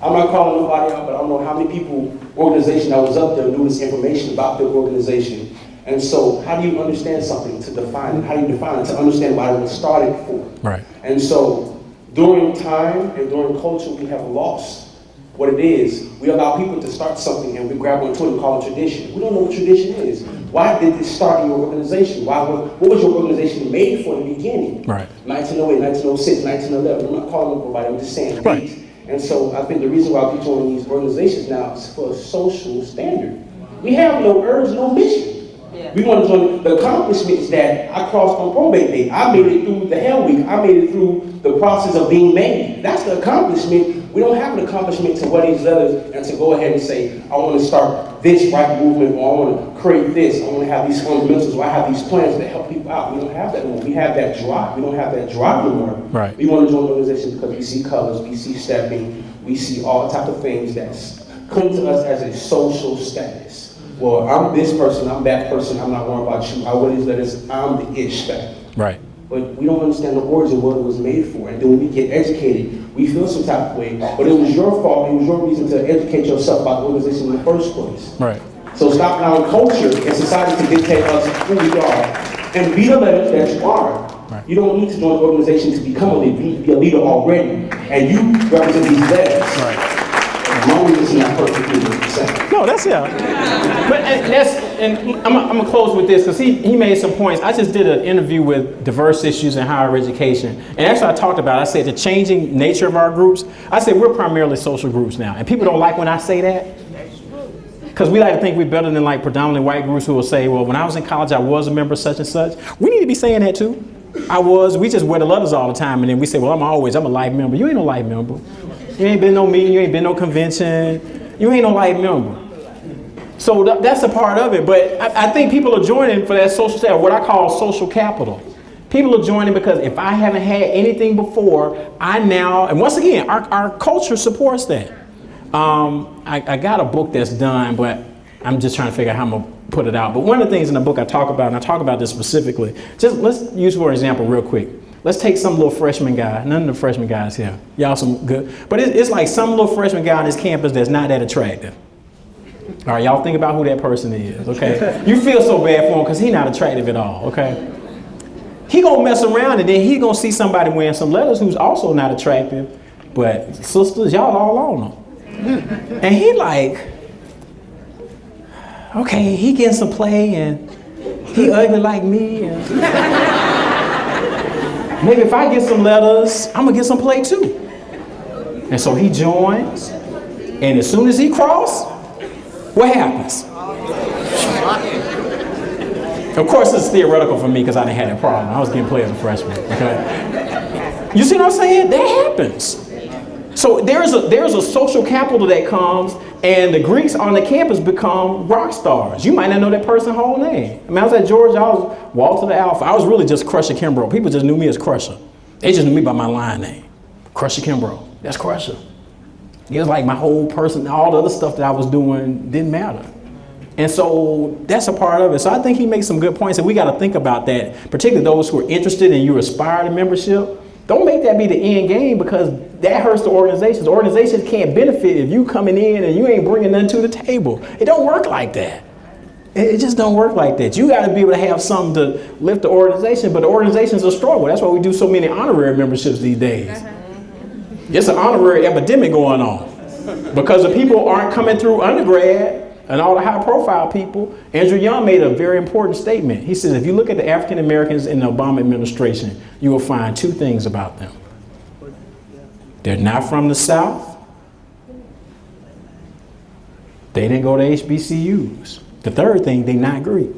I'm not calling nobody out, but I don't know how many people, organization that was up there knew this information about their organization. And so how do you understand something to define it? How do you define it to understand why it was started for? Right. And so during time and during culture, we have lost what it is. We allow people to start something and we grab onto it and call it tradition. We don't know what tradition is. Why did this start in your organization? What was your organization made for in the beginning? Right. 1908, 1906, 1911. I'm not calling nobody, I'm just saying right. Dates. And so I think the reason why we join these organizations now is for a social standard. We have no urge, no mission. Yeah. We want to join the accomplishments that I crossed on probate day. I made it through the hell week. I made it through the process of being married. That's the accomplishment. We don't have an accomplishment to wear these letters and to go ahead and say, I want to start this right movement, or I want to create this. I want to have these fundamentals, or I have these plans that help people out. We don't have that anymore. We have that drive. We don't have that drive anymore. Right. We want to join organizations because we see colors, we see stepping, we see all types of things that's come to us as a social status. Well, I'm this person, I'm that person, I'm not worried about you. I wear these letters, I'm the ish factor. Right. But we don't understand the origin of what it was made for. And then when we get educated, we feel some type of way. But it was your fault, it was your reason to educate yourself about the organization in the first place. Right. So stop allowing culture and society to dictate us who we are. And be the leaders that you are. Right. You don't need to join an organization to become a leader. You need to be a leader already. And you represent these letters. Right. No, that's it. But I'm gonna close with this because he made some points. I just did an interview with diverse issues in higher education, and actually I talked about, I said the changing nature of our groups. I said we're primarily social groups now, and people don't like when I say that because we like to think we're better than like predominantly white groups who will say, well, when I was in college I was a member of such and such. We need to be saying that too. We just wear the letters all the time, and then we say, well, I'm a life member. You ain't no life member. You ain't been no meeting, you ain't been no convention, you ain't no life member. So that's a part of it, but I think people are joining for that social status, what I call social capital. People are joining because if I haven't had anything before, and once again, our culture supports that. I got a book that's done, but I'm just trying to figure out how I'm gonna put it out. But one of the things in the book I talk about, and I talk about this specifically, just let's use for example real quick. Let's take some little freshman guy. None of the freshman guys here. Y'all some good. But it's like some little freshman guy on this campus that's not that attractive. All right, y'all think about who that person is, okay? You feel so bad for him because he's not attractive at all, okay? He gonna mess around and then he gonna see somebody wearing some letters who's also not attractive, but sisters, y'all all on him. And he like, okay, he getting some play and he ugly like me. And maybe if I get some letters, I'm gonna get some play too. And so he joins, and as soon as he cross, what happens? Of course, it's theoretical for me because I didn't have that problem. I was getting play as a freshman. Okay? You see what I'm saying? That happens. So there's a social capital that comes, and the Greeks on the campus become rock stars. You might not know that person's whole name. I mean, I was at Georgia, I was Walter the Alpha. I was really just Crusher Kimbrough. People just knew me as Crusher. They just knew me by my line name. Crusher Kimbrough. That's Crusher. It was like my whole person, all the other stuff that I was doing didn't matter. And so that's a part of it. So I think he makes some good points, and we got to think about that, particularly those who are interested and you aspire to membership. Don't make that be the end game, because that hurts the organizations. Organizations can't benefit if you coming in and you ain't bringing nothing to the table. It don't work like that. It just don't work like that. You got to be able to have something to lift the organization, but the organization's a struggle. That's why we do so many honorary memberships these days. It's an honorary epidemic going on because the people aren't coming through undergrad and all the high profile people. Andrew Young made a very important statement. He says, if you look at the African Americans in the Obama administration, you will find two things about them. They're not from the South. They didn't go to HBCUs. The third thing, they're not Greek.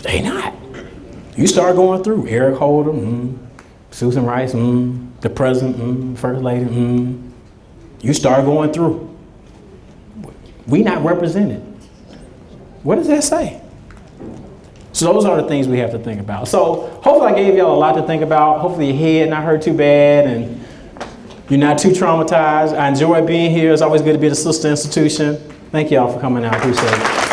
They not. You start going through Eric Holder, Susan Rice, the president, first lady, You start going through. We not represented. What does that say? So those are the things we have to think about. So hopefully I gave y'all a lot to think about. Hopefully your head not hurt too bad and you're not too traumatized. I enjoy being here. It's always good to be at a sister institution. Thank y'all for coming out. I appreciate it.